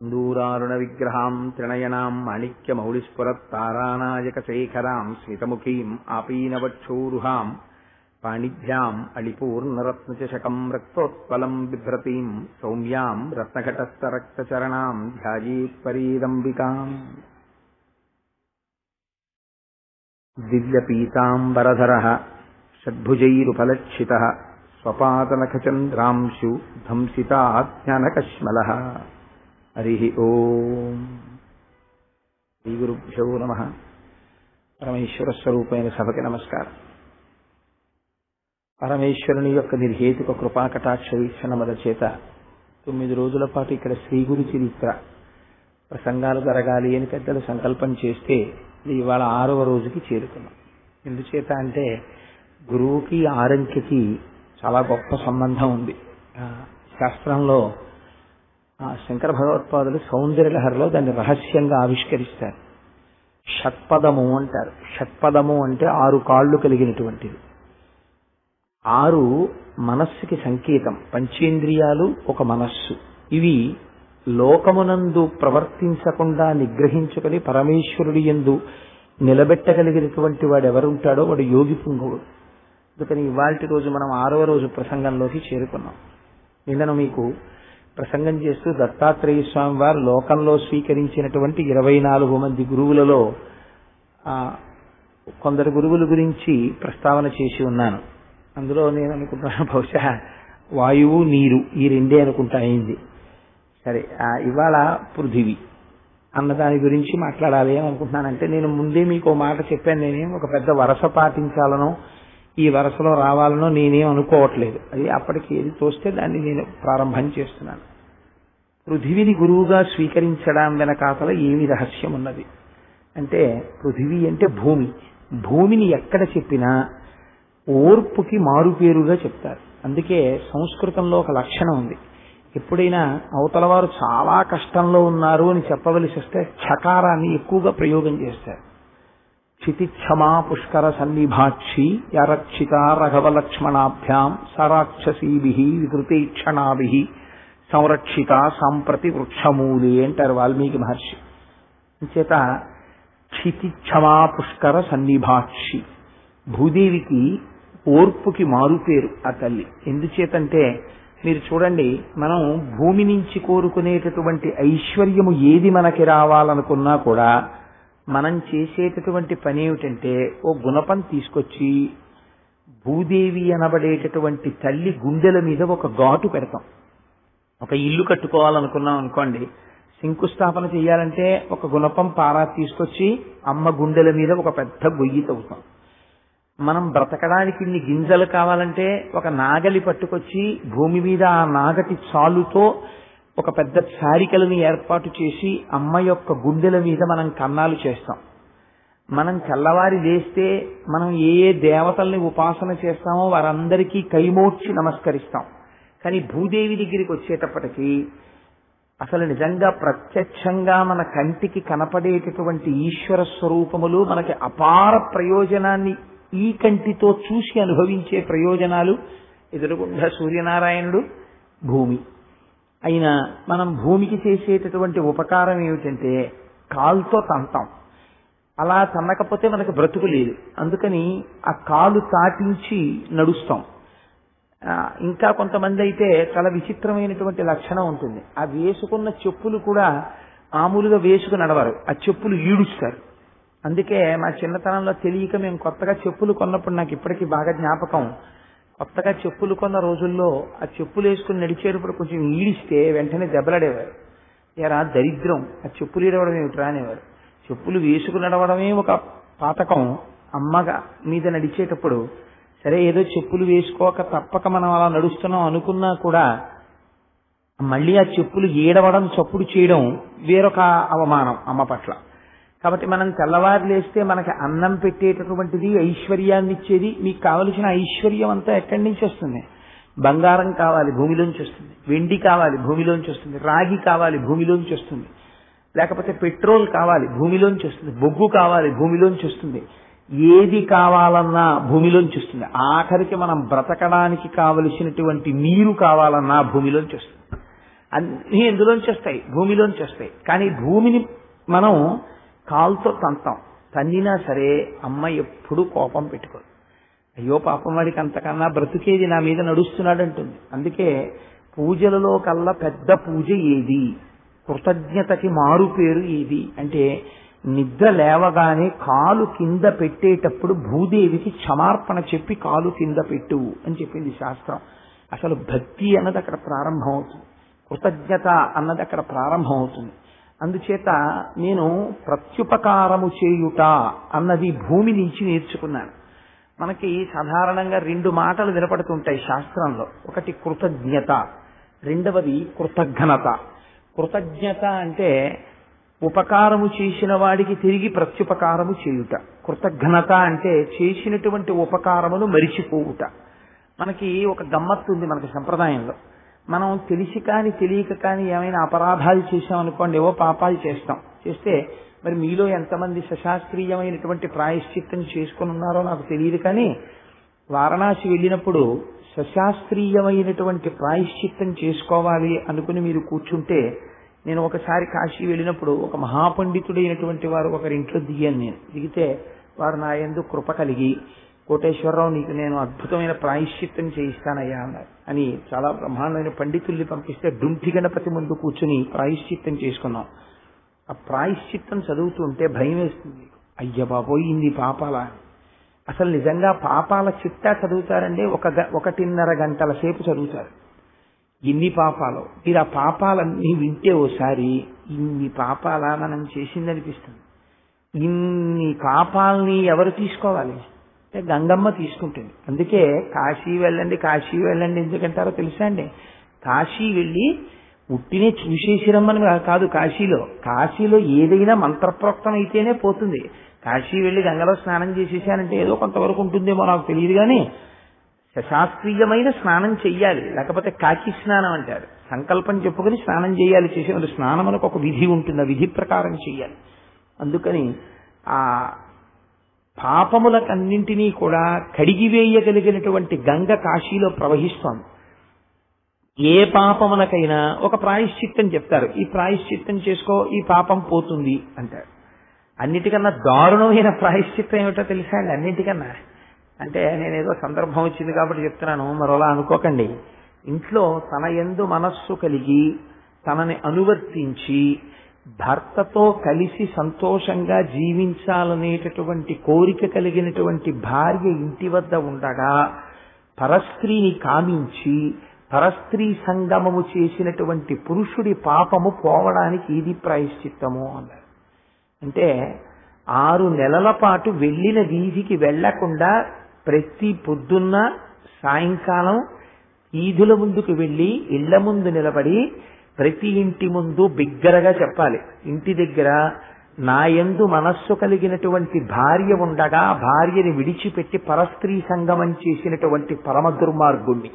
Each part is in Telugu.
సింధూరారుణ విగ్రహాం త్రినయనాం మాణిక్యమౌళిస్ఫురత్తారానాయకశేఖరాం స్మితముఖీం ఆపీనవక్షోరుహాం పాణిభ్యాం అళిపూర్ణరత్నచషకం రక్తోత్పలం బిభ్రతీం సౌమ్యాం రత్నఘటస్థరక్తచరణాం ధ్యాయేత్ పరీదంబికాం. దివ్యపీతాంబరధరః షడ్భుజైరుపలక్షితః స్వపాదనఖచంద్రాంశు ధంసితాజ్ఞానకశ్మలః. హరి ఓం. శ్రీ గురుభ్యో నమః. పరమేశ్వర స్వరూపమైన సభకి నమస్కారం. పరమేశ్వరుని యొక్క నిర్హేతుక కృపాకటాక్ష వీక్షణముల చేత 9 రోజుల పాటు ఇక్కడ శ్రీ గురు చరిత్ర ప్రసంగాలు జరగాలి అని పెద్దలు సంకల్పం చేస్తే ఇవాళ 6వ రోజుకి చేరుకున్నాం. ఎందుచేత అంటే గురువుకి ఆరంఖ్యకి చాలా గొప్ప సంబంధం ఉంది. శాస్త్రంలో శంకర భగవత్పాదులు సౌందర్యలహరిలో దాన్ని రహస్యంగా ఆవిష్కరిస్తారు. షట్పదము అంటారు. షట్పదము అంటే 6 కాళ్ళు కలిగినటువంటిది. 6 మనస్సుకి సంకేతం. పంచేంద్రియాలు ఒక మనస్సు. ఇవి లోకమునందు ప్రవర్తించకుండా నిగ్రహించుకొని పరమేశ్వరుడి యందు నిలబెట్టగలిగినటువంటి వాడు ఎవరుంటాడో వాడు యోగి పుంగవుడు. అందుకని ఇవాల్టి రోజు మనం 6వ రోజు ప్రసంగంలోకి చేరుకున్నాం. నిన్న మీకు ప్రసంగం చేస్తూ దత్తాత్రేయ స్వామి వారు లోకంలో స్వీకరించినటువంటి 24 మంది గురువులలో కొందరు గురువుల గురించి ప్రస్తావన చేసి ఉన్నాను. అందులో నేను అనుకుంటున్నాను బహుశా వాయువు నీరు ఈ రెండే అనుకుంటా అయింది. సరే, ఇవాళ పృథివీ అన్న దాని గురించి మాట్లాడాలి అని అనుకుంటున్నానంటే నేను ముందే మీకు మాట చెప్పాను. నేనేం ఒక పెద్ద వరస పాటించాలనో ఈ వరసలో రావాలనో నేనేం అనుకోవట్లేదు. అది అప్పటికి ఏది తోస్తే దాన్ని నేను ప్రారంభం చేస్తున్నాను. పృథివీని గురువుగా స్వీకరించడం వెనకాతల ఏమి రహస్యం ఉన్నది అంటే, పృథివీ అంటే భూమి. భూమిని ఎక్కడ చెప్పినా ఓర్పుకి మారుపేరుగా చెప్తారు. అందుకే సంస్కృతంలో ఒక లక్షణం ఉంది. ఎప్పుడైనా అవతల వారు చాలా కష్టంలో ఉన్నారు అని చెప్పవలసి వస్తే ఛకారాన్ని ఎక్కువగా ప్రయోగం చేస్తారు. క్షితిక్షమా పుష్కర సన్నిభాక్షి యరక్షిత రఘవలక్ష్మణాభ్యాం సరాక్షసీభి వికృతీక్షణాభి సంరక్షిత సాంప్రతి వృక్షమూలే అంటారు వాల్మీకి మహర్షి. చేత క్షితిక్షమా పుష్కర సన్నిభాక్షి, భూదేవికి ఓర్పుకి మారుపేరు ఆ తల్లి. ఎందుచేతంటే మీరు చూడండి, మనం భూమి నుంచి కోరుకునేటటువంటి ఐశ్వర్యము ఏది మనకి రావాలనుకున్నా కూడా మనం చేసేటటువంటి పని ఏమిటంటే ఓ గుణపం తీసుకొచ్చి భూదేవి అనబడేటటువంటి తల్లి గుండెల మీద ఒక ఘాటు పెడతాం. ఒక ఇల్లు కట్టుకోవాలనుకున్నాం అనుకోండి, శంకుస్థాపన చేయాలంటే ఒక గుణపం పారా తీసుకొచ్చి అమ్మ గుండెల మీద ఒక పెద్ద గొయ్యి తవ్వుతాం. మనం బ్రతకడానికి ఇన్ని గింజలు కావాలంటే ఒక నాగలి పట్టుకొచ్చి భూమి మీద ఆ నాగటి చాలుతో ఒక పెద్ద చారికలను ఏర్పాటు చేసి అమ్మ యొక్క గుండెల మీద మనం కన్నాలు చేస్తాం. మనం తెల్లవారి లేస్తే మనం ఏ ఏ దేవతల్ని ఉపాసన చేస్తామో వారందరికీ కైమోడ్చి నమస్కరిస్తాం. కానీ భూదేవి దగ్గరికి వచ్చేటప్పటికీ అసలు నిజంగా ప్రత్యక్షంగా మన కంటికి కనపడేటటువంటి ఈశ్వర స్వరూపములు మనకి అపార ప్రయోజనాన్ని ఈ కంటితో చూసి అనుభవించే ప్రయోజనాలు ఎదురుగుండా సూర్యనారాయణుడు, భూమి అయినా మనం భూమికి చేసేటటువంటి ఉపకారం ఏమిటంటే కాలుతో తంతాం. అలా తన్నకపోతే మనకు బ్రతుకు లేదు. అందుకని ఆ కాలు తాటించి నడుస్తాం. ఇంకా కొంతమంది అయితే చాలా విచిత్రమైనటువంటి లక్షణం ఉంటుంది. ఆ వేసుకున్న చెప్పులు కూడా మామూలుగా వేసుకు నడవరు, ఆ చెప్పులు ఈడుస్తారు. అందుకే మా చిన్నతనంలో తెలియక మేము కొత్తగా చెప్పులు కొన్నప్పుడు నాకు ఇప్పటికీ బాగా జ్ఞాపకం. కొత్తగా చెప్పులు కొన్న రోజుల్లో ఆ చెప్పులు వేసుకుని నడిచేటప్పుడు కొంచెం ఈడిస్తే వెంటనే దెబ్బలాడేవారు. ఎరా దరిద్రం, ఆ చెప్పులు ఈడవడం ఏమిటి రానేవారు. చెప్పులు వేసుకు నడవడమే ఒక పాతకం. అమ్మగా మీద నడిచేటప్పుడు సరే ఏదో చెప్పులు వేసుకోక తప్పక మనం అలా నడుస్తున్నాం అనుకున్నా కూడా మళ్ళీ ఆ చెప్పులు ఏడవడం, చప్పుడు చేయడం వేరొక అవమానం అమ్మ పట్ల. కాబట్టి మనం తెల్లవారు లేస్తే మనకి అన్నం పెట్టేటటువంటిది, ఐశ్వర్యాన్ని ఇచ్చేది, మీకు కావలసిన ఐశ్వర్యం అంతా ఎక్కడి నుంచి వస్తుంది? బంగారం కావాలి, భూమిలోంచి వస్తుంది. వెండి కావాలి, భూమిలోంచి వస్తుంది. రాగి కావాలి, భూమిలోంచి వస్తుంది. లేకపోతే పెట్రోల్ కావాలి, భూమిలోంచి వస్తుంది. బొగ్గు కావాలి, భూమిలోంచి వస్తుంది. ఏది కావాలన్నా భూమిలోంచి వస్తుంది. ఆఖరికి మనం బ్రతకడానికి కావలసినటువంటి నీరు కావాలన్నా భూమిలోంచి వస్తుంది. అన్నీ ఎందులోంచి వస్తాయి? భూమిలోంచి వస్తాయి. కానీ భూమిని మనం కాలుతో తంతాం. తన్నినా సరే అమ్మ ఎప్పుడూ కోపం పెట్టుకోదు. అయ్యో పాపం వాడికి అంతకన్నా బ్రతుకేది నా మీద నడుస్తున్నాడు అంటుంది. అందుకే పూజలలో కల్లా పెద్ద పూజ ఏది, కృతజ్ఞతకి మారు పేరు ఏది అంటే, నిద్ర లేవగానే కాలు కింద పెట్టేటప్పుడు భూదేవికి క్షమార్పణ చెప్పి కాలు కింద పెట్టు అని చెప్పింది శాస్త్రం. అసలు భక్తి అన్నది అక్కడ ప్రారంభం అవుతుంది, కృతజ్ఞత అన్నది అక్కడ ప్రారంభం అవుతుంది. అందుచేత నేను ప్రత్యుపకారము చేయుట అన్నది భూమి నుంచి నేర్చుకున్నాను. మనకి సాధారణంగా 2 మాటలు వినపడుతుంటాయి శాస్త్రంలో. ఒకటి కృతజ్ఞత, రెండవది కృతజ్ఞత. కృతజ్ఞత అంటే ఉపకారము చేసిన వాడికి తిరిగి ప్రత్యుపకారము చేయుట. కృతజ్ఞత అంటే చేసినటువంటి ఉపకారమును మరిచిపోవుట. మనకి ఒక గమ్మత్తు ఉంది మనకి సంప్రదాయంలో. మనం తెలిసి కానీ తెలియక కానీ ఏమైనా అపరాధాలు చేశామనుకోండి, ఏవో పాపాలు చేస్తే మరి మీలో ఎంతమంది సశాస్త్రీయమైనటువంటి ప్రాయశ్చిత్తం చేసుకుని ఉన్నారో నాకు తెలియదు, కానీ వారణాసి వెళ్ళినప్పుడు సశాస్త్రీయమైనటువంటి ప్రాయశ్చిత్తం చేసుకోవాలి అనుకుని మీరు కూర్చుంటే, నేను ఒకసారి కాశీ వెళ్ళినప్పుడు ఒక మహాపండితుడైనటువంటి వారు ఒకరింట్లో దిగాను. నేను దిగితే వారు నా యందు కృప కలిగి, కోటేశ్వరరావు నీకు నేను అద్భుతమైన ప్రాయశ్చిత్తం చేయిస్తానయ్యా అన్నారు అని చాలా బ్రహ్మాండమైన పండితుల్ని పంపిస్తే డుంఠి గణపతి ముందు కూర్చుని ప్రాయశ్చిత్తం చేసుకున్నాం. ఆ ప్రాయశ్చిత్తం చదువుతుంటే భయం వేస్తుంది. అయ్య బాబోయ్ ఇన్ని పాపాలా? అసలు నిజంగా పాపాల చిట్టా చదువుతారండి, 1.5 గంటల సేపు చదువుతారు. ఎన్ని పాపాలు! మీరు ఆ పాపాలన్నీ వింటే ఓసారి ఇన్ని పాపాలా మనం చేసిందనిపిస్తుంది. ఇన్ని పాపాలని ఎవరు తీసుకోవాలి అంటే గంగమ్మ తీసుకుంటుంది. అందుకే కాశీ వెళ్ళండి ఎందుకంటారో తెలుసా అండి? కాశీ వెళ్ళి ఉట్టినే చూసేసి రమ్మని కాదు. కాశీలో ఏదైనా మంత్రప్రోక్తం అయితేనే పోతుంది. కాశీ వెళ్ళి గంగలో స్నానం చేసేసానంటే ఏదో కొంతవరకు ఉంటుందేమో నాకు తెలియదు, కానీ శాస్త్రీయమైన స్నానం చెయ్యాలి. లేకపోతే కాకి స్నానం అంటారు. సంకల్పం చెప్పుకుని స్నానం చేయాలి. చేసేవాళ్ళు స్నానం అనకు ఒక విధి ఉంటుంది, ఆ విధి ప్రకారం చెయ్యాలి. అందుకని ఆ పాపములకన్నింటినీ కూడా కడిగివేయగలిగినటువంటి గంగ కాశీలో ప్రవహిస్తోంది. ఏ పాపమునకైనా ఒక ప్రాయశ్చిత్తం చెప్తారు. ఈ ప్రాయశ్చిత్తం చేసుకో, ఈ పాపం పోతుంది అంటారు. అన్నిటికన్నా దారుణమైన ప్రాయశ్చిత్తం ఏమిటో తెలుసా అండి? అన్నిటికన్నా అంటే నేనేదో సందర్భం వచ్చింది కాబట్టి చెప్తున్నాను, మరోలా అనుకోకండి. ఇంట్లో తన యందు మనస్సు కలిగి తనని అనువర్తించి భర్తతో కలిసి సంతోషంగా జీవించాలనేటటువంటి కోరిక కలిగినటువంటి భార్య ఇంటి వద్ద ఉండగా పరస్త్రీని కామించి పరస్త్రీ సంగమము చేసినటువంటి పురుషుడి పాపము పోవడానికి ఇది ప్రాయశ్చిత్తము అన్నారు. అంటే 6 నెలల పాటు వెళ్ళిన వీధికి వెళ్లకుండా ప్రతి పొద్దున్న సాయంకాలం వీధుల ముందుకు వెళ్లి ఇళ్ల ముందు నిలబడి ప్రతి ఇంటి ముందు బిగ్గరగా చెప్పాలి, ఇంటి దగ్గర నా యందు మనస్సు కలిగినటువంటి భార్య ఉండగా భార్యని విడిచిపెట్టి పరస్త్రీ సంగమం చేసినటువంటి పరమ దుర్మార్గుణ్ణి,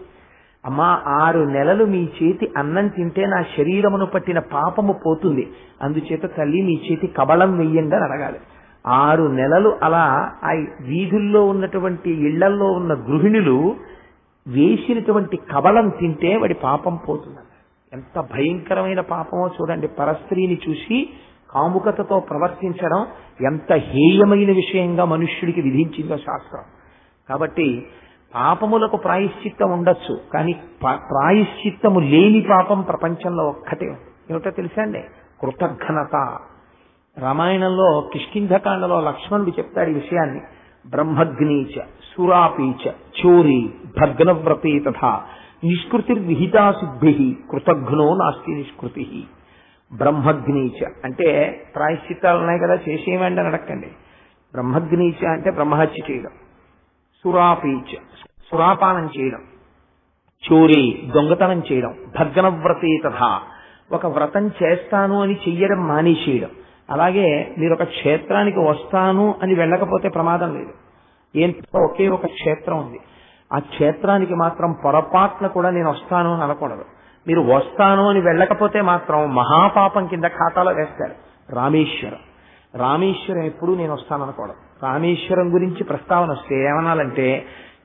అమ్మా 6 నెలలు మీ చేతి అన్నం తింటే నా శరీరమును పట్టిన పాపము పోతుంది, అందుచేత తల్లి మీ చేతి కబళం వెయ్యండి అని అడగాలి. 6 నెలలు అలా ఆ వీధుల్లో ఉన్నటువంటి ఇళ్లల్లో ఉన్న గృహిణులు వేసినటువంటి కబళం తింటే వాడి పాపం పోతుంది. ఎంత భయంకరమైన పాపమో చూడండి. పరస్త్రీని చూసి కాముకతతో ప్రవర్తించడం ఎంత హేయమైన విషయంగా మనుష్యుడికి విధించిందో శాస్త్రం. కాబట్టి పాపములకు ప్రాయశ్చిత్తం ఉండొచ్చు, కానీ ప్రాయశ్చిత్తము లేని పాపం ప్రపంచంలో ఒక్కటే. ఏమిటో తెలుసా అండి? కృతజ్ఞత. రామాయణంలో కిష్కింధకాండలో లక్ష్మణుడు చెప్తాడు ఈ విషయాన్ని. బ్రహ్మగ్నీచ సురాపీచ చోరీ భగ్నవ్రతే తథా నిష్కృతిర్విహితా సిద్ధి కృతఘ్నో నాస్తి నిష్కృతి. బ్రహ్మగ్నీచ అంటే ప్రాయశ్చిత్తాలు ఉన్నాయి కదా, చేసేయమండి అని అడగండి. బ్రహ్మగ్నీచ అంటే బ్రహ్మహత్య చేయడం, సురాపీచ సురాపానం చేయడం, చోరీ దొంగతనం చేయడం, భగ్నవ్రతే తథా ఒక వ్రతం చేస్తాను అని చెయ్యడం మానేసేయడం. అలాగే మీరు ఒక క్షేత్రానికి వస్తాను అని వెళ్ళకపోతే ప్రమాదం లేదు. ఒకే ఒక క్షేత్రం ఉంది, ఆ క్షేత్రానికి మాత్రం పొరపాటున కూడా నేను వస్తాను అని అనకూడదు. మీరు వస్తాను అని వెళ్ళకపోతే మాత్రం మహాపాపం కింద ఖాతాలో వేస్తారు. రామేశ్వరం ఎప్పుడు నేను వస్తాను అనకూడదు. రామేశ్వరం గురించి ప్రస్తావన వస్తే ఏమనాలంటే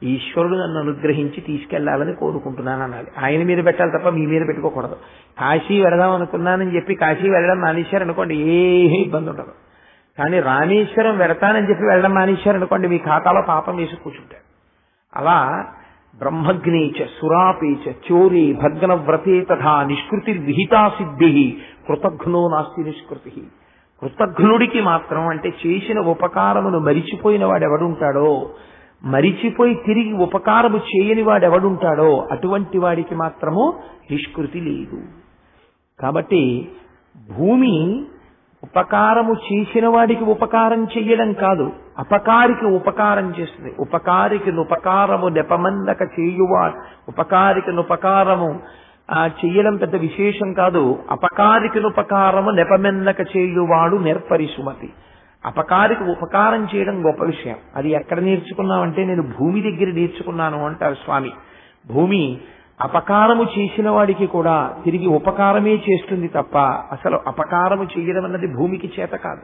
ఈశ్వరుడు నన్ను అనుగ్రహించి తీసుకెళ్లాలని కోరుకుంటున్నాను అనాలి. ఆయన మీద పెట్టాలి తప్ప మీ మీద పెట్టుకోకూడదు. కాశీ వెళదాం అనుకున్నానని చెప్పి కాశీ వెళ్ళడం మానేశారనుకోండి ఏమీ ఇబ్బంది ఉండదు. కానీ రామేశ్వరం వెళతానని చెప్పి వెళ్ళడం మానేశారనుకోండి మీ ఖాతాలో పాపం వేసి కూర్చుంటారు. అలా బ్రహ్మగ్నేచ సురాపేచ చోరే భగ్నవ్రతే తథా నిష్కృతి విహితా సిద్ధి కృతఘ్నో నాస్తి నిష్కృతి. కృతఘ్నుడికి మాత్రం అంటే చేసిన ఉపకారమును మరిచిపోయిన వాడెవడుంటాడో, మరిచిపోయి తిరిగి ఉపకారము చేయని వాడెవడుంటాడో అటువంటి వాడికి మాత్రము నిష్కృతి లేదు. కాబట్టి భూమి ఉపకారము చేసిన వాడికి ఉపకారం చెయ్యడం కాదు, అపకారికి ఉపకారం చేస్తుంది. ఉపకారికి నుపకారము నెపమన్నక చేయువాడు, ఉపకారికి నుపకారము చెయ్యడం పెద్ద విశేషం కాదు. అపకారికి నుపకారము నెపమెన్నక చేయువాడు నిర్పరిసుమతి. అపకారికి ఉపకారం చేయడం గొప్ప విషయం. అది ఎక్కడ నేర్చుకున్నామంటే నేను భూమి దగ్గర నేర్చుకున్నాను అంటారు స్వామి. భూమి అపకారము చేసిన వాడికి కూడా తిరిగి ఉపకారమే చేస్తుంది తప్ప అసలు అపకారము చేయడం అన్నది భూమికి చేత కాదు.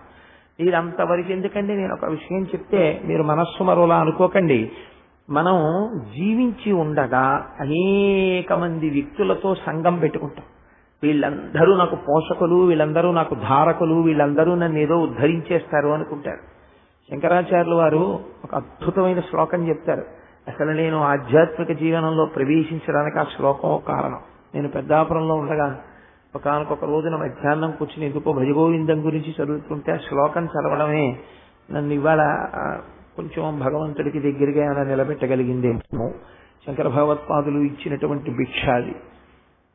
ఇది అంతవరకు ఎందుకండి, నేను ఒక విషయం చెప్తే మీరు మనస్సు మరోలా అనుకోకండి. మనం జీవించి ఉండగా అనేక మంది వ్యక్తులతో సంఘం పెట్టుకుంటాం. వీళ్ళందరూ నాకు పోషకులు, వీళ్ళందరూ నాకు ధారకులు, వీళ్ళందరూ నన్ను ఏదో ఉద్ధరించేస్తారు అనుకుంటారు. శంకరాచార్యులు వారు ఒక అద్భుతమైన శ్లోకం చెప్తారు. అసలు నేను ఆధ్యాత్మిక జీవనంలో ప్రవేశించడానికి ఆ శ్లోకం కారణం. నేను పెద్దాపురంలో ఉండగా ఒకనొక రోజున మధ్యాహ్నం కూర్చుని ఎందుకో భజగోవిందం గురించి చదువుతుంటే ఆ శ్లోకం చదవడమే నన్ను ఇవాళ కొంచెం భగవంతుడికి దగ్గరగా ఏమైనా నిలబెట్టగలిగిందేమో. శంకర భగవత్పాదులు ఇచ్చినటువంటి భిక్షాది.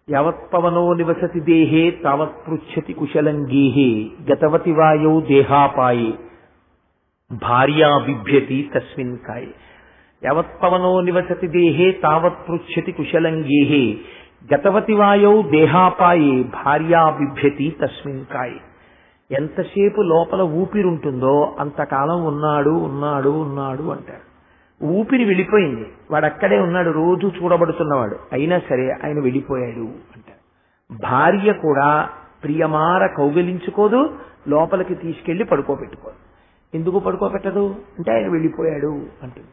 యావత్పవనో నివసతి దేహే తావత్ పృచ్చతి కుశలం గేహే గతవతి వాయౌ దేహాపాయే భార్యా బిభ్యతి తస్మిన్ కాయే. యావత్పవనో నివసతి దేహే తావత్ పృచ్చతి కుశలం గేహే గతవతి వాయౌ దేహాపాయే భార్యా బిభ్యతి తస్మిన్ కాయే. ఎంతసేపు లోపల ఊపిరుంటుందో అంతకాలం ఉన్నాడు ఉన్నాడు ఉన్నాడు అంటారు. ఊపిరి వెళ్ళిపోయింది, వాడు అక్కడే ఉన్నాడు, రోజు చూడబడుతున్నవాడు, అయినా సరే ఆయన వెళ్ళిపోయాడు అంటారు. భార్య కూడా ప్రియమార కౌగిలించుకోదు, లోపలికి తీసుకెళ్లి పడుకోబెట్టుకోదు. ఎందుకు పడుకోబెట్టదు అంటే ఆయన వెళ్ళిపోయాడు అంటుంది.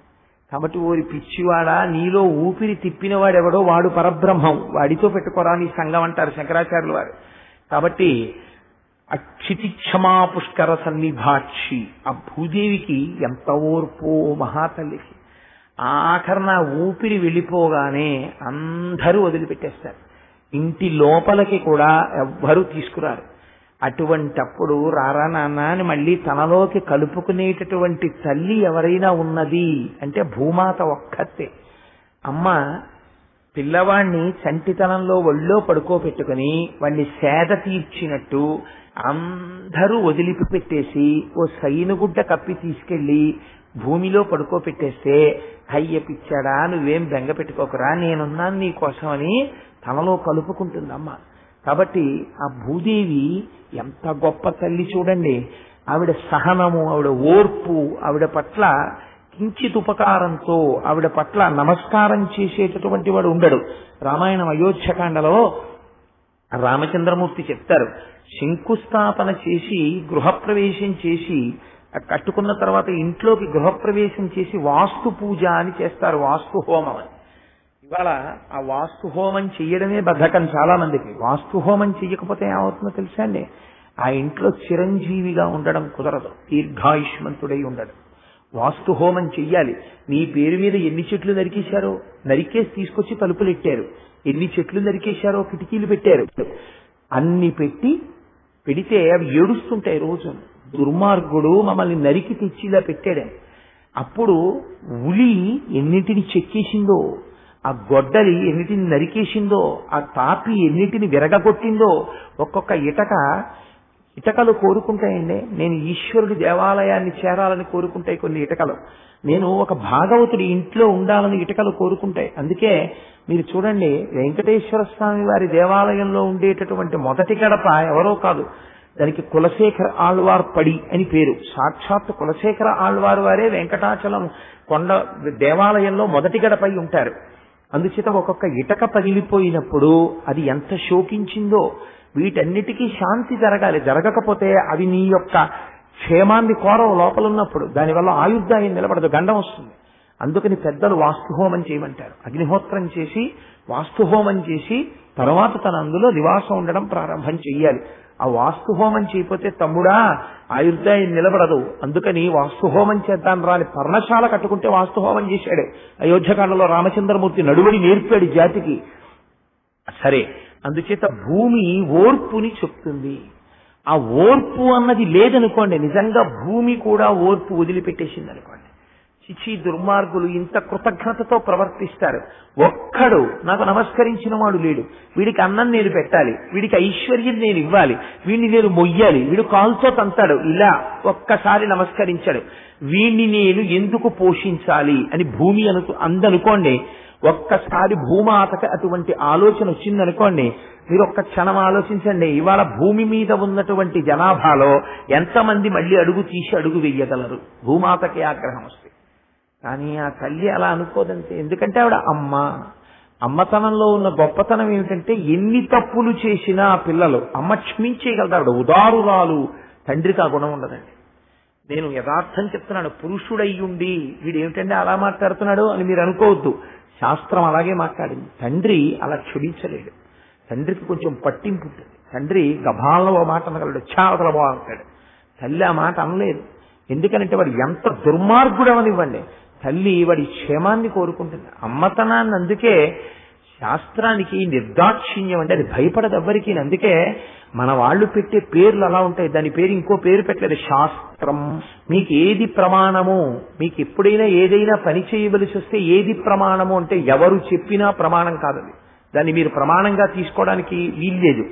కాబట్టి ఓరి పిచ్చివాడా, నీలో ఊపిరి తిప్పినవాడెవడో వాడు పరబ్రహ్మం, వాడితో పెట్టుకోరా నీ సంఘం అంటారు శంకరాచార్యులు వారు. కాబట్టి అక్షితిక్షమా పుష్కర సన్నిభాక్షి, ఆ భూదేవికి ఎంత ఓర్పో మహాతల్లికి. ఆఖరణ ఊపిరి వెళ్ళిపోగానే అందరూ వదిలిపెట్టేస్తారు, ఇంటి లోపలికి కూడా ఎవ్వరూ తీసుకురారు. అటువంటప్పుడు రారా నాన్న అని మళ్ళీ తనలోకి కలుపుకునేటటువంటి తల్లి ఎవరైనా ఉన్నది అంటే భూమాత ఒక్కతే. అమ్మ పిల్లవాణ్ణి చంటితనంలో ఒళ్ళో పడుకోబెట్టుకుని వాణ్ణి సేద తీర్చినట్టు అందరూ వదిలిపెట్టేసి ఓ సైనుగుడ్డ కప్పి తీసుకెళ్లి భూమిలో పడుకోబెట్టేస్తే అయ్య పిచ్చాడా నువ్వేం బెంగ పెట్టుకోకరా నేనున్నాను నీ కోసమని తనలో కలుపుకుంటుందమ్మ. కాబట్టి ఆ భూదేవి ఎంత గొప్ప తల్లి చూడండి. ఆవిడ సహనము, ఆవిడ ఓర్పు, ఆవిడ పట్ల కించిత్ ఉపకారంతో ఆవిడ పట్ల నమస్కారం చేసేటటువంటి వాడు ఉండడు. రామాయణం అయోధ్యకాండలో రామచంద్రమూర్తి చెప్తారు, శంకుస్థాపన చేసి గృహప్రవేశం చేసి కట్టుకున్న తర్వాత ఇంట్లోకి గృహప్రవేశం చేసి వాస్తు పూజ అని చేస్తారు, వాస్తు హోమం అని. ఇవాళ ఆ వాస్తు హోమం చెయ్యడమే బద్ధకం చాలా మందికి. వాస్తు హోమం చెయ్యకపోతే ఏమవుతుందో తెలుసా అండి, ఆ ఇంట్లో చిరంజీవిగా ఉండడం కుదరదు, దీర్ఘాయుష్మంతుడై ఉండడం. వాస్తు హోమం చెయ్యాలి. నీ పేరు మీద ఎన్ని చెట్లు నరికేశారో, నరికేసి తీసుకొచ్చి తలుపులు పెట్టారు, ఎన్ని చెట్లు నరికేశారో కిటికీలు పెట్టారు, అన్ని పెడితే అవి ఏడుస్తుంటాయి రోజు. దుర్మార్గుడు మమ్మల్ని నరికి తెచ్చిలా పెట్టాడని. అప్పుడు ఉలి ఎన్నింటిని చెక్కేసిందో, ఆ గొడ్డలి ఎన్నిటిని నరికేసిందో, ఆ తాపి ఎన్నిటిని విరగగొట్టిందో. ఒక్కొక్క ఇటకలు కోరుకుంటాయండి. నేను ఈశ్వరుడి దేవాలయాన్ని చేరాలని కోరుకుంటాయి కొన్ని ఇటకలు. నేను ఒక భాగవతుడి ఇంట్లో ఉండాలని ఇటకలు కోరుకుంటాయి. అందుకే మీరు చూడండి, వెంకటేశ్వర స్వామి వారి దేవాలయంలో ఉండేటటువంటి మొదటి గడప ఎవరో కాదు, దానికి కులశేఖర ఆళ్వార్ పడి అని పేరు. సాక్షాత్ కులశేఖర ఆళ్వారు వారే వెంకటాచలం కొండ దేవాలయంలో మొదటి గడపై ఉంటారు. అందుచేత ఒక్కొక్క ఇటక పగిలిపోయినప్పుడు అది ఎంత శోకించిందో. వీటన్నిటికీ శాంతి జరగాలి, జరగకపోతే అవి నీ యొక్క క్షేమాన్ని కోరవు లోపలున్నప్పుడు. దానివల్ల ఆయుర్దాయం నిలబడదు, గండం వస్తుంది. అందుకని పెద్దలు వాస్తుహోమం చేయమంటారు. అగ్నిహోత్రం చేసి వాస్తుహోమం చేసి తర్వాత తన అందులో నివాసం ఉండడం ప్రారంభం చెయ్యాలి. ఆ వాస్తుహోమం చేయకపోతే తమ్ముడా ఆయుర్దాయం నిలబడదు. అందుకని వాస్తుహోమం చేద్దాం రాని పర్ణశాల కట్టుకుంటే వాస్తుహోమం చేశాడు. అయోధ్యకాండలో రామచంద్రమూర్తి నడువడి నేర్పాడు జాతికి. సరే, అందుచేత భూమి ఓర్పుని చెప్తుంది. ఆ ఓర్పు అన్నది లేదనుకోండి, నిజంగా భూమి కూడా ఓర్పు వదిలిపెట్టేసింది అనుకోండి, చిచి దుర్మార్గులు ఇంత కృతజ్ఞతతో ప్రవర్తిస్తారు. ఒక్కడు నాకు నమస్కరించిన వాడు లేడు, వీడికి అన్నం నేను పెట్టాలి, వీడికి ఐశ్వర్యం నేను ఇవ్వాలి, వీడిని నేను మొయ్యాలి, వీడు కాలుతో తంతాడు, ఇలా ఒక్కసారి నమస్కరించాడు, వీడిని నేను ఎందుకు పోషించాలి అని భూమి అందనుకోండి. ఒక్కసారి భూమాతకి అటువంటి ఆలోచన వచ్చిందనుకోండి, మీరు ఒక్క క్షణం ఆలోచించండి. ఇవాళ భూమి మీద ఉన్నటువంటి జనాభాలో ఎంతమంది మళ్ళీ అడుగు తీసి అడుగు వెయ్యగలరు భూమాతకి ఆగ్రహం వస్తే? కానీ ఆ తల్లి అలా అనుకోదంతే. ఎందుకంటే ఆవిడ అమ్మతనంలో ఉన్న గొప్పతనం ఏమిటంటే ఎన్ని తప్పులు చేసినా పిల్లలు అమ్మ క్షమించేయగలరు. ఆవిడ ఉదారురాలు. తండ్రికి ఆ గుణం ఉండదండి. నేను యథార్థం చెప్తున్నాను. పురుషుడయ్యుండి వీడు ఏమిటంటే అలా మాట్లాడుతున్నాడు అని మీరు అనుకోవద్దు. శాస్త్రం అలాగే మాట్లాడింది. తండ్రి అలా క్షమించలేడు. తండ్రికి కొంచెం పట్టింపు ఉంటుంది. తండ్రి గభాల్లో ఓ మాట అనగలడు, చాలా బాగుంటాడు. తల్లి ఆ మాట అనలేదు. ఎందుకనంటే వాడు ఎంత దుర్మార్గుడవనివ్వండి, తల్లి వాడి క్షేమాన్ని కోరుకుంటుంది. అమ్మతనాన్ని అందుకే శాస్త్రానికి నిర్దాక్షిణ్యం అంటే అది భయపడదు ఎవ్వరికీ. అందుకే మన వాళ్ళు పెట్టే పేర్లు అలా ఉంటాయి. దాని పేరు ఇంకో పేరు పెట్టలేదు, శాస్త్రం. మీకు ఏది ప్రమాణము, మీకు ఎప్పుడైనా ఏదైనా పని చేయవలసి వస్తే ఏది ప్రమాణము అంటే ఎవరు చెప్పినా ప్రమాణం కాదది. దాన్ని మీరు ప్రమాణంగా తీసుకోవడానికి వీల్లేదు.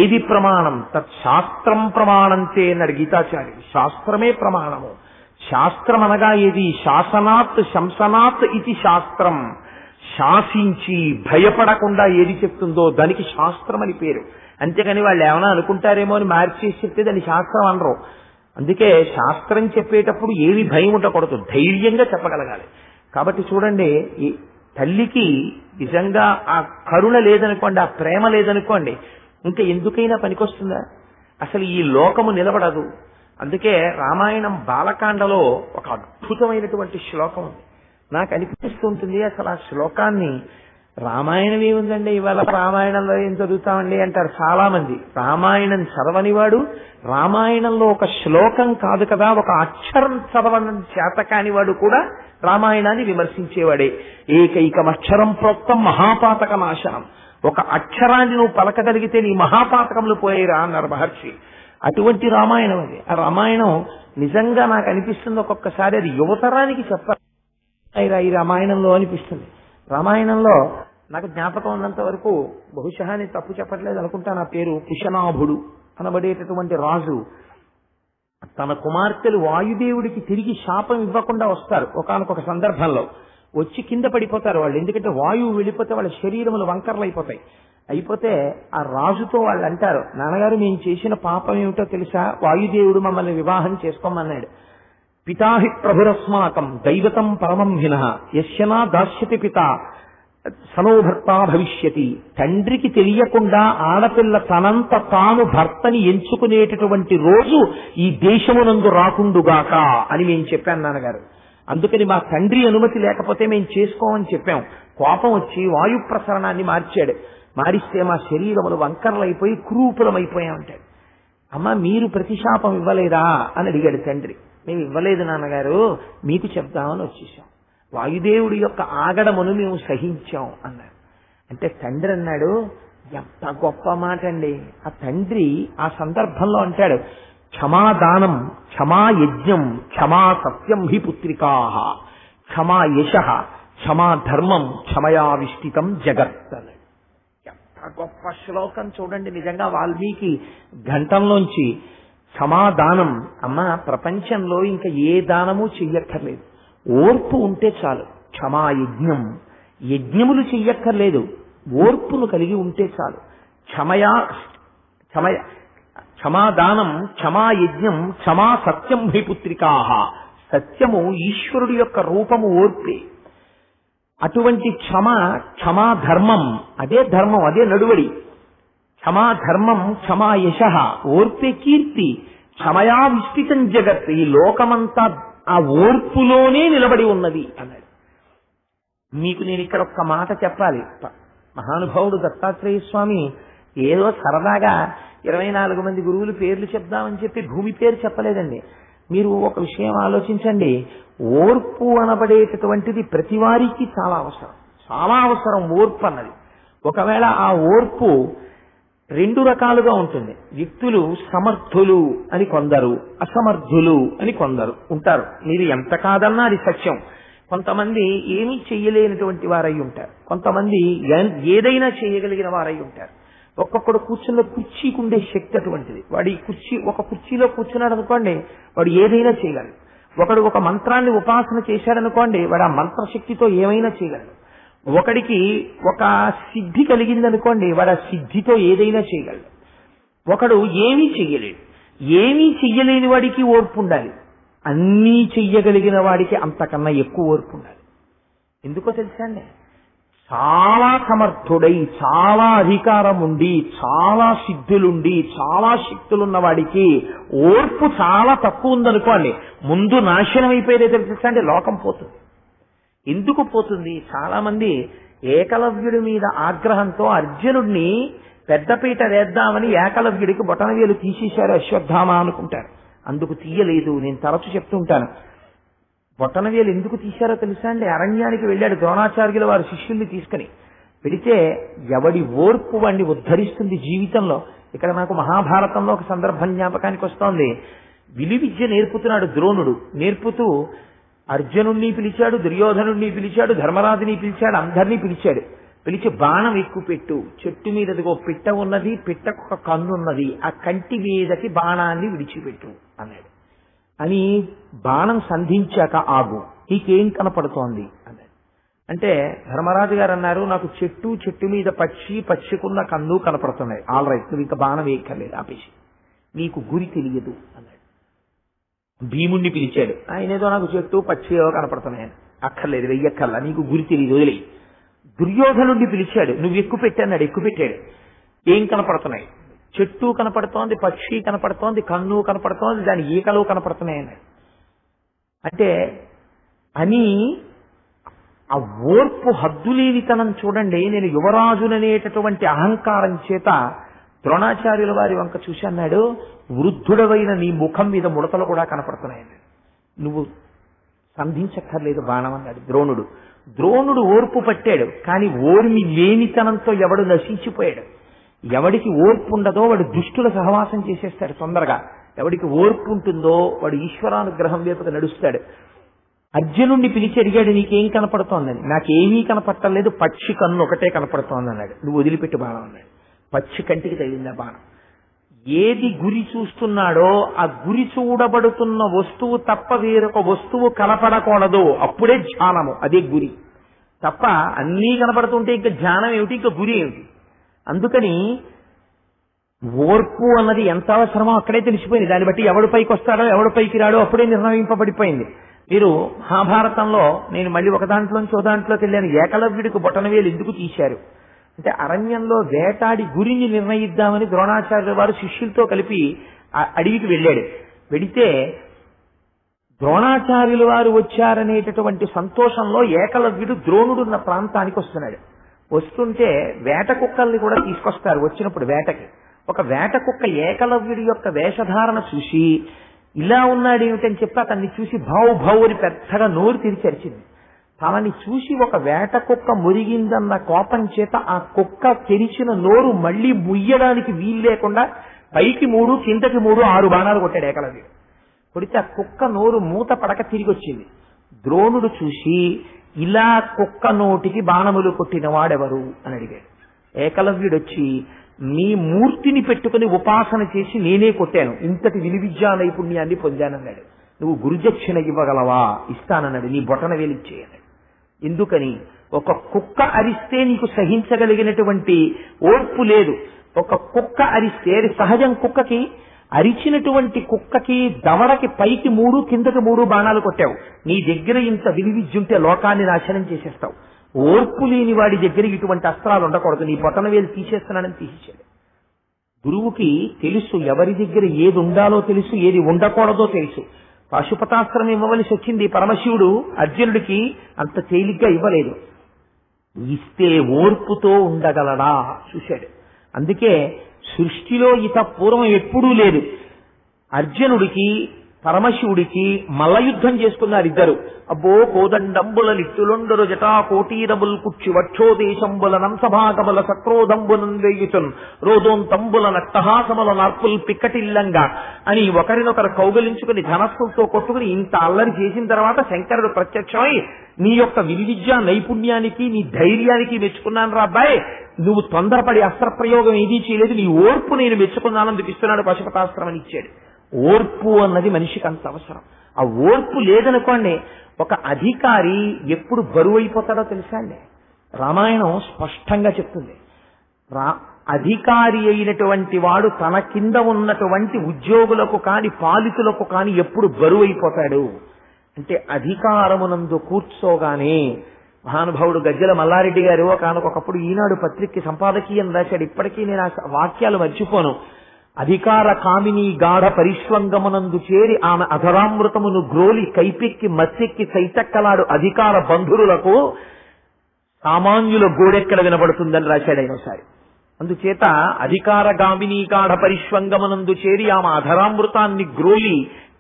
ఏది ప్రమాణం? తత్ శాస్త్రం ప్రమాణంతే అన్నాడు గీతాచార్యుడు. శాస్త్రమే ప్రమాణము. శాస్త్రం అనగా ఏది? శాసనాత్ శంసనాత్ ఇది శాస్త్రం. శాసించి భయపడకుండా ఏది చెప్తుందో దానికి శాస్త్రం అని పేరు. అంతేకాని వాళ్ళు ఏమైనా అనుకుంటారేమో అని మార్చేసి చెప్తే దాన్ని శాస్త్రం అనరు. అందుకే శాస్త్రం చెప్పేటప్పుడు ఏమి భయం ఉండకూడదు, ధైర్యంగా చెప్పగలగాలి. కాబట్టి చూడండి, ఈ తల్లికి నిజంగా ఆ కరుణ లేదనుకోండి, ఆ ప్రేమ లేదనుకోండి, ఇంకా ఎందుకైనా పనికొస్తుందా? అసలు ఈ లోకము నిలబడదు. అందుకే రామాయణం బాలకాండలో ఒక అద్భుతమైనటువంటి శ్లోకం ఉంది. నాకు అనిపిస్తూ ఉంటుంది, అసలు ఆ శ్లోకాన్ని రామాయణం ఏముందండి, ఇవాళ రామాయణంలో ఏం చదువుతామండి అంటారు చాలా మంది. రామాయణం చదవనివాడు, రామాయణంలో ఒక శ్లోకం కాదు కదా ఒక అక్షరం చదవడం చేత కానివాడు కూడా రామాయణాన్ని విమర్శించేవాడే. ఏకైకమక్షరం ప్రోక్తం మహాపాతక నాశనం. ఒక అక్షరాన్ని నువ్వు పలకగలిగితే నీ మహాపాతకములు పోయేరా అన్నారు మహర్షి. అటువంటి రామాయణం అది. ఆ రామాయణం నిజంగా నాకు అనిపిస్తుంది ఒక్కొక్కసారి అది యువతరానికి చెప్పాలి ఈ రామాయణంలో అనిపిస్తుంది. రామాయణంలో నాకు జ్ఞాపకం ఉన్నంత వరకు, బహుశా నేను తప్పు చెప్పట్లేదు అనుకుంటా, నా పేరు కుశనాభుడు అనబడేటటువంటి రాజు తన కుమార్తెలు వాయుదేవుడికి తిరిగి శాపం ఇవ్వకుండా వస్తారు. ఒకానొక సందర్భంలో వచ్చి కింద పడిపోతారు వాళ్ళు. ఎందుకంటే వాయువు వెళ్ళిపోతే వాళ్ళ శరీరములు వంకర్లు అయిపోతాయి. అయిపోతే ఆ రాజుతో వాళ్ళు అంటారు, నాన్నగారు మేము చేసిన పాపం ఏమిటో తెలుసా? వాయుదేవుడు మమ్మల్ని వివాహం చేసుకోమన్నాడు. పితాహి ప్రభురస్మాకం దైవతం పరమం హినః యస్యనా దాస్యతి పిత సనోభర్త భవిష్యతి. తండ్రికి తెలియకుండా ఆడపిల్ల తనంత తాను భర్తని ఎంచుకునేటటువంటి రోజు ఈ దేశమునందు రాకుండుగాక అని మేము చెప్పాను నాన్నగారు. అందుకని మా తండ్రి అనుమతి లేకపోతే మేము చేసుకోమని చెప్పాం. కోపం వచ్చి వాయు ప్రసరణాన్ని మార్చాడు. మారిస్తే మా శరీరములు వంకరలైపోయి క్రూపులమైపోయామంటాడు. అమ్మ మీరు ప్రతిశాపం ఇవ్వలేదా అని అడిగాడు తండ్రి. మేము ఇవ్వలేదు నాన్నగారు, మీకు చెప్దామని వచ్చేసాం. వాయుదేవుడి యొక్క ఆగడమును మేము సహించాం అన్నాడు. అంటే తండ్రి అన్నాడు, ఎంత గొప్ప మాట అండి. ఆ తండ్రి ఆ సందర్భంలో అంటాడు, క్షమాదానం క్షమా యజ్ఞం క్షమా సత్యం హి పుత్రికాః క్షమా యశః క్షమా ధర్మం క్షమయా విష్టితం జగత్ అన్నాడు. ఎంత గొప్ప శ్లోకం చూడండి. నిజంగా వాల్మీకి ఘంటంలోంచి క్షమాదానం. అమ్మ ప్రపంచంలో ఇంకా ఏ దానము చెయ్యక్కర్లేదు, ఓర్పు ఉంటే చాలు. క్షమా యజ్ఞం, యజ్ఞములు చెయ్యక్కర్లేదు, ఓర్పును కలిగి ఉంటే చాలు. క్షమాదానం క్షమా యజ్ఞం క్షమా సత్యం హి పుత్రికాః. సత్యము ఈశ్వరుడి యొక్క రూపము ఓర్పే. అటువంటి క్షమా ధర్మం, అదే ధర్మం, అదే నడువడి. క్షమా ధర్మం క్షమా యశః, ఓర్పే కీర్తి. క్షమయా విష్టితం జగత్, ఈ లోకమంతా ఆ ఓర్పులోనే నిలబడి ఉన్నది అన్నాడు. మీకు నేను ఇక్కడ ఒక్క మాట చెప్పాలి. మహానుభావుడు దత్తాత్రేయ స్వామి ఏదో సరదాగా 24 మంది గురువులు పేర్లు చెప్దామని చెప్పి భూమి పేరు చెప్పలేదండి. మీరు ఒక విషయం ఆలోచించండి. ఓర్పు అనబడేటటువంటిది ప్రతి వారికి చాలా అవసరం, చాలా అవసరం ఓర్పు అన్నది. ఒకవేళ ఆ ఓర్పు 2 రకాలుగా ఉంటుంది. వ్యక్తులు సమర్థులు అని కొందరు, అసమర్థులు అని కొందరు ఉంటారు. మీరు ఎంత కాదన్నా అది సత్యం. కొంతమంది ఏమీ చెయ్యలేనటువంటి వారై ఉంటారు, కొంతమంది ఏదైనా చేయగలిగిన వారై ఉంటారు. ఒక్కొక్కడు కూర్చున్న కుర్చీకి ఉండే శక్తి అటువంటిది. వాడి ఒక కుర్చీలో కూర్చున్నాడు అనుకోండి, వాడు ఏదైనా చేయగలడు. ఒకడు ఒక మంత్రాన్ని ఉపాసన చేశాడనుకోండి, వాడు ఆ మంత్రశక్తితో ఏమైనా చేయగలడు. ఒకడికి ఒక సిద్ధి కలిగిందనుకోండి, వాడు ఆ సిద్ధితో ఏదైనా చేయగలడు. ఒకడు ఏమీ చెయ్యలేడు. ఏమీ చెయ్యలేని వాడికి ఓర్పు ఉండాలి. అన్నీ చెయ్యగలిగిన వాడికి అంతకన్నా ఎక్కువ ఓర్పు ఉండాలి. ఎందుకో తెలుసా అండి? చాలా సమర్థుడై, చాలా అధికారం ఉండి, చాలా సిద్ధులుండి, చాలా శక్తులున్న వాడికి ఓర్పు చాలా తక్కువ ఉందనుకోండి, ముందు నాశనం అయిపోయేదే తెలుసా అండి? లోకం పోతుంది. ఎందుకు పోతుంది? చాలా మంది ఏకలవ్యుడి మీద ఆగ్రహంతో అర్జునుడిని పెద్దపీట వేద్దామని ఏకలవ్యుడికి బొటనవేలు తీసేశారు అశ్వత్థామ అనుకుంటారు. అందుకు తీయలేదు. నేను తరచు చెప్తుంటాను, బొటనవేలు ఎందుకు తీశారో తెలుసా అండి? అరణ్యానికి వెళ్ళాడు ద్రోణాచార్యుల వారు శిష్యుల్ని తీసుకుని. వెళితే ఎవడి ఓర్పు వాడిని ఉద్ధరిస్తుంది జీవితంలో. ఇక్కడ నాకు మహాభారతంలో ఒక సందర్భం జ్ఞాపకానికి వస్తోంది. విలువిద్య నేర్పుతున్నాడు ద్రోణుడు. నేర్పుతూ అర్జునుణ్ణి పిలిచాడు, దుర్యోధనుణ్ణి పిలిచాడు, ధర్మరాజుని పిలిచాడు, అందరినీ పిలిచాడు. పిలిచి బాణం ఎక్కుపెట్టు, చెట్టు మీదదిగో పిట్ట ఉన్నది, పిట్టకు ఒక కన్నున్నది, ఆ కంటి మీదకి బాణాన్ని విడిచిపెట్టు అన్నాడు. అని బాణం సంధించాక ఆగు, నీకేం కనపడుతోంది అన్నాడు. అంటే ధర్మరాజు గారు అన్నారు, నాకు చెట్టు మీద పచ్చికున్న కన్ను కనపడుతున్నాయి. ఆల్ రైట్, నువ్వు ఇంకా బాణం వేయక్కర్లేదు, ఆపేసి. నీకు గురి తెలియదు అన్నాడు. భీముణ్ణి పిలిచాడు. ఆయన ఏదో నాకు చెట్టు పచ్చియో కనపడుతున్నాయని. అక్కర్లేదు, వెయ్యక్కర్లా, నీకు గురి తెలియదు, వదిలేయి. దుర్యోధనుడిని పిలిచాడు. నువ్వు ఎక్కుపెట్టాడు, ఎక్కుపెట్టాడు. ఏం కనపడుతున్నాయి? చెట్టు కనపడుతోంది, పక్షి కనపడుతోంది, కన్ను కనపడుతోంది, దాని ఈకలు కనపడుతున్నాయి అన్నాడు. అంటే అని ఆ ఓర్పు హద్దులేనితనం చూడండి. నేను యువరాజుననేటటువంటి అహంకారం చేత ద్రోణాచార్యుల వారి వంక చూసి అన్నాడు, వృద్ధుడవైన నీ ముఖం మీద ముడతలు కూడా కనపడుతున్నాయన్నాడు. నువ్వు సంధించక్కర్లేదు బాణం అన్నాడు ద్రోణుడు. ద్రోణుడు ఓర్పు పట్టాడు, కానీ ఓర్మి లేనితనంతో ఎవడు నశించిపోయాడు. ఎవడికి ఓర్పు ఉండదో వాడు దుష్టుల సహవాసం చేసేస్తాడు తొందరగా. ఎవడికి ఓర్పు ఉంటుందో వాడు ఈశ్వరానుగ్రహం వైపుకు నడుస్తాడు. అర్జునుడిని పిలిచి అడిగాడు, నీకేం కనపడుతోందని. నాకేమీ కనపడలేదు, పక్షి కన్ను ఒకటే కనపడుతోంది అన్నాడు. నువ్వు వదిలిపెట్టి బాణం అన్నాడు. పక్షి కంటికి తగిలిందా బాణం. ఏది గురి చూస్తున్నాడో ఆ గురి చూడబడుతున్న వస్తువు తప్ప వేరొక వస్తువు కనపడకూడదు, అప్పుడే ధ్యానము. అదే గురి. తప్ప అన్నీ కనపడుతుంటే ఇంకా ధ్యానం ఏమిటి, ఇంకా గురి ఏమిటి? అందుకని ఓర్పు అన్నది ఎంత అవసరమో అక్కడే తెలిసిపోయింది. దాన్ని బట్టి ఎవడు పైకి వస్తాడో ఎవడు పైకి రాడో అప్పుడే నిర్ణయింపబడిపోయింది. మీరు మహాభారతంలో, నేను మళ్ళీ ఒక దాంట్లోంచి ఒక దాంట్లోకి వెళ్ళాను, ఏకలవ్యుడికి బొటనవేలు ఎందుకు తీశారు అంటే, అరణ్యంలో వేటాడి గురిని నిర్ణయిద్దామని ద్రోణాచార్యుల వారు శిష్యులతో కలిపి అడవికి వెళ్ళాడు. వెడితే ద్రోణాచార్యుల వారు వచ్చారనేటటువంటి సంతోషంలో ఏకలవ్యుడు ద్రోణుడున్న ప్రాంతానికి వస్తున్నాడు. వస్తుంటే వేట కుక్కల్ని కూడా తీసుకొస్తారు. వచ్చినప్పుడు వేటకి ఒక వేట కుక్క ఏకలవ్యుడి యొక్క వేషధారణ చూసి ఇలా ఉన్నాడు ఏమిటని చెప్పి అతన్ని చూసి భౌ అని పెద్దగా నోరు తెరిచి అరిచింది. తనని చూసి ఒక వేట కుక్క మురిగిందన్న కోపం చేత ఆ కుక్క తెరిచిన నోరు మళ్లీ ముయ్యడానికి వీలు లేకుండా పైకి 3 కిందకి 3 6 బాణాలు కొట్టాడు ఏకలవ్యుడు. కొడితే ఆ కుక్క నోరు మూత పడక తిరిగి వచ్చింది. ద్రోణుడు చూసి, ఇలా కుక్క నోటికి బాణములు కొట్టిన వాడెవరు అని అడిగాడు. ఏకలవ్యుడు వచ్చి, నీ మూర్తిని పెట్టుకుని ఉపాసన చేసి నేనే కొట్టాను, ఇంతటి విలువిద్యా నైపుణ్యాన్ని పొందానన్నాడు. నువ్వు గురుదక్షిణ ఇవ్వగలవా? ఇస్తానన్నాడు. నీ బొటన వేలిచ్చేయన్నాడు. ఎందుకని? ఒక కుక్క అరిస్తే నీకు సహించగలిగినటువంటి ఓర్పు లేదు. ఒక కుక్క అరిస్తే, అది సహజం. కుక్కకి అరిచినటువంటి కుక్కకి దవడకి పైకి 3 కిందకి 3 బాణాలు కొట్టావు. నీ దగ్గర ఇంత విలువిద్యుంటే లోకాన్ని నాశనం చేసేస్తావు. ఓర్పు లేని వాడి దగ్గర ఇటువంటి అస్త్రాలు ఉండకూడదు. నీ బొటన వేలు తీసేస్తున్నానని తీసేశాడు. గురువుకి తెలుసు ఎవరి దగ్గర ఏది ఉండాలో తెలుసు, ఏది ఉండకూడదో తెలుసు. పాశుపతాస్త్రం ఇవ్వవలసి వచ్చింది పరమశివుడు. అర్జునుడికి అంత తేలిగ్గా ఇవ్వలేదు. ఇస్తే ఓర్పుతో ఉండగలడా చూశాడు. అందుకే సృష్టిలో ఇత పూర్వం ఎప్పుడూ లేదు. అర్జునుడికి పరమశివుడికి మల్లయుద్ధం చేసుకున్నారు ఇద్దరు. అబ్బో కోదండంబుల నిట్టులుండరు జటా కోటీరబుల్ కుక్షి వక్షోదేశంబుల నంసభాగముల సక్రోదంబునం వేయుచున్ రోదోంతంబుల నట్టహాసముల నర్పుల్ పిక్కటిల్లంగా అని ఒకరినొకరు కౌగలించుకుని ధనస్సులతో కొట్టుకుని ఇంత అల్లరి చేసిన తర్వాత శంకరుడు ప్రత్యక్షమై నీ యొక్క విద్యా నైపుణ్యానికి నీ ధైర్యానికి మెచ్చుకున్నాను రా అబ్బాయి, నువ్వు తొందరపడి అస్త్రప్రయోగం ఏదీ చేయలేదు, నీ ఓర్పు నేను మెచ్చుకున్నాను ఇస్తున్నాడు పశుపతాస్త్రం అని ఇచ్చాడు. ఓర్పు అన్నది మనిషికి అంత అవసరం. ఆ ఓర్పు లేదనుకోండి ఒక అధికారి ఎప్పుడు బరువు అయిపోతాడో తెలుసా అండి. రామాయణం స్పష్టంగా చెప్తుంది. అధికారి అయినటువంటి వాడు తన కింద ఉన్నటువంటి ఉద్యోగులకు కాని పాలితులకు కాని ఎప్పుడు బరువు అయిపోతాడు అంటే అధికారమునందు కూర్చోగానే. మహానుభావుడు గజ్జల మల్లారెడ్డి గారు ఒకనొకప్పుడు ఈనాడు పత్రికకి సంపాదకీయం రాశాడు. ఇప్పటికీ నేను ఆ వాక్యాలు మర్చిపోను. అధికార కామిని గాఢ పరిష్వంగమునందు చేరి ఆమె అధరామృతమును గ్రోలి కైపెక్కి మత్తెక్కి సైతక్కలాడు అధికార బంధువులకు సామాన్యుల గోడెక్కడ వినబడుతుందని రాశాడు ఆయన ఒకసారి. అందుచేత అధికార గామిని గాఢ పరిష్వంగమునందు చేరి ఆమె అధరామృతాన్ని గ్రోలి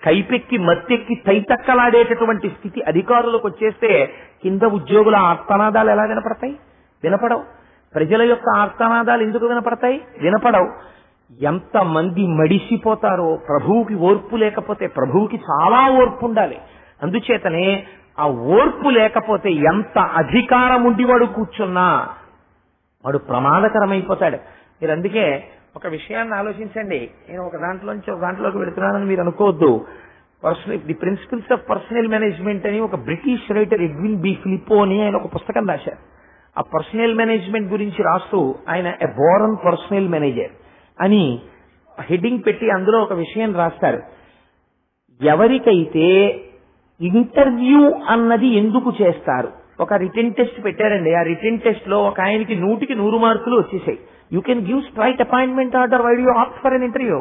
కైపెక్కి మత్తెక్కి తైతక్కలాడేటటువంటి స్థితి అధికారులకు వచ్చేస్తే కింద ఉద్యోగుల ఆర్తనాదాలు ఎలా వినపడతాయి? వినపడవు. ప్రజల యొక్క ఆర్తనాదాలు ఎందుకు వినపడతాయి? వినపడవు. ఎంతమంది మడిసిపోతారో. ప్రభువుకి ఓర్పు లేకపోతే, ప్రభువుకి చాలా ఓర్పు ఉండాలి. అందుచేతనే ఆ ఓర్పు లేకపోతే ఎంత అధికారం ఉండి వాడు కూర్చున్నా వాడు ప్రమాదకరమైపోతాడు. మీరు అందుకే ఒక విషయాన్ని ఆలోచించండి. నేను ఒక దాంట్లోంచి ఒక దాంట్లోకి వెళుతున్నానని మీరు అనుకోవద్దు. The principles of personnel management అని ఒక British writer Edwin B Flippo అని ఆయన ఒక పుస్తకం రాశారు. ఆ పర్సనల్ మేనేజ్మెంట్ గురించి రాస్తూ ఆయన ఎ బోరన్ పర్సనల్ మేనేజర్ అని హెడ్డింగ్ పెట్టి అందులో ఒక విషయం రాస్తారు. ఎవరికైతే ఇంటర్వ్యూ అన్నది ఎందుకు చేస్తారు? ఒక రిటన్ టెస్ట్ పెట్టారండి. ఆ రిటన్ టెస్ట్ లో ఒక ఆయనకి 100కి 100 మార్కులు వచ్చేసాయి. You can give straight appointment order wide you opt for an interview.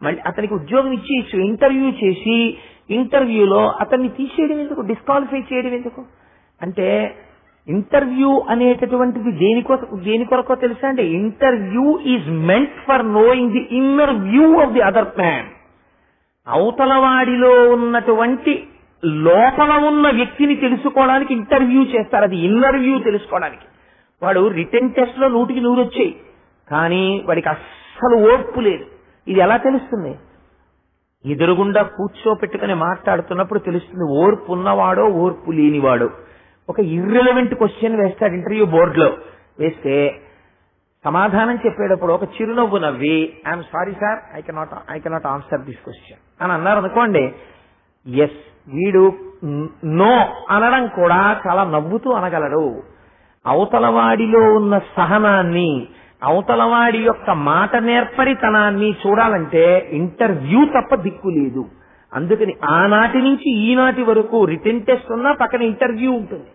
మళ్ళీ అతనికి ఉద్యోగం ఇచ్చేయచ్చు. ఇంటర్వ్యూ చేసి ఇంటర్వ్యూలో అతన్ని తీసేయడం ఎందుకు? డిస్క్వాలిఫై చేయడం ఎందుకు? అంటే ఇంటర్వ్యూ అనేటటువంటిది దేని కొరకో తెలుసా అండి? Interview is meant for knowing the inner view of the other man. అవతలవాడిలో ఉన్నటువంటి లోపల ఉన్న వ్యక్తిని తెలుసుకోవడానికి ఇంటర్వ్యూ చేస్తారు. అది ఇన్నర్ వ్యూ తెలుసుకోవడానికి. వాడు రిటన్ టెస్ట్ లో 100కి 100 వచ్చాయి, కానీ వాడికి అస్సలు ఓర్పు లేదు. ఇది ఎలా తెలుస్తుంది? ఎదురుగుండా కూర్చోపెట్టుకుని మాట్లాడుతున్నప్పుడు తెలుస్తుంది ఓర్పు ఉన్నవాడో ఓర్పు లేనివాడో. ఒక ఇర్రెలవెంట్ క్వశ్చన్ వేస్తాడు ఇంటర్వ్యూ బోర్డులో. వేస్తే సమాధానం చెప్పేటప్పుడు ఒక చిరునవ్వు నవ్వి I'm sorry sir I cannot answer this question అని అన్నారు అనుకోండి. ఎస్, వీడు నో అనడం కూడా చాలా నవ్వుతూ అనగలడు. అవతలవాడిలో ఉన్న సహనాన్ని, అవతలవాడి యొక్క మాట నేర్పరితనాన్ని చూడాలంటే ఇంటర్వ్యూ తప్ప దిక్కు లేదు. అందుకని ఆనాటి నుంచి ఈనాటి వరకు రిటన్ టెస్ట్ ఉన్నా పక్కన ఇంటర్వ్యూ ఉంటుంది.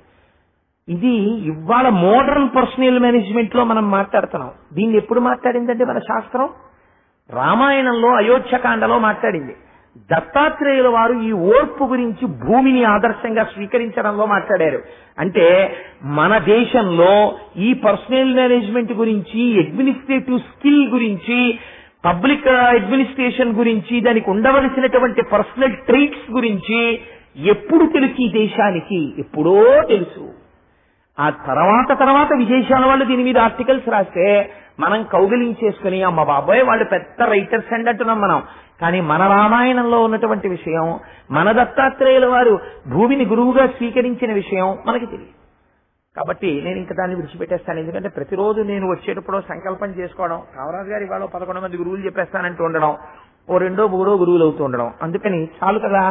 ఇది ఇవాళ మోడర్న్ పర్సనల్ మేనేజ్మెంట్ లో మనం మాట్లాడుతున్నాం. దీన్ని ఎప్పుడు మాట్లాడిందంటే మన శాస్త్రం రామాయణంలో అయోధ్యకాండలో మాట్లాడింది. దత్తాత్రేయుల వారు ఈ ఓర్పు గురించి భూమిని ఆదర్శంగా స్వీకరించడంలో మాట్లాడారు. అంటే మన దేశంలో ఈ పర్సనల్ మేనేజ్మెంట్ గురించి, అడ్మినిస్ట్రేటివ్ స్కిల్ గురించి, పబ్లిక్ అడ్మినిస్ట్రేషన్ గురించి, దానికి ఉండవలసినటువంటి పర్సనల్ ట్రైట్స్ గురించి ఎప్పుడు తెలుసు ఈ దేశానికి? ఎప్పుడో తెలుసు. ఆ తర్వాత విదేశాల వాళ్ళు దీని మీద ఆర్టికల్స్ రాస్తే మనం కౌగిలించేసుకుని అమ్మ బాబాయ్ వాళ్ళు పెద్ద రైటర్స్ అండి అంటున్నాం మనం. కానీ మన రామాయణంలో ఉన్నటువంటి విషయం, మన దత్తాత్రేయుల వారు భూమిని గురువుగా స్వీకరించిన విషయం మనకి తెలియదు. కాబట్టి నేను ఇంకా దాన్ని విడిచిపెట్టేస్తాను. ఎందుకంటే ప్రతిరోజు నేను వచ్చేటప్పుడు సంకల్పం చేసుకోవడం, కామరాజు గారు ఇవాళ 11 మంది గురువులు చెప్పేస్తానంటూ ఉండడం, ఓ 2 3 గురువులు అవుతూ ఉండడం. అందుకని చాలు కదా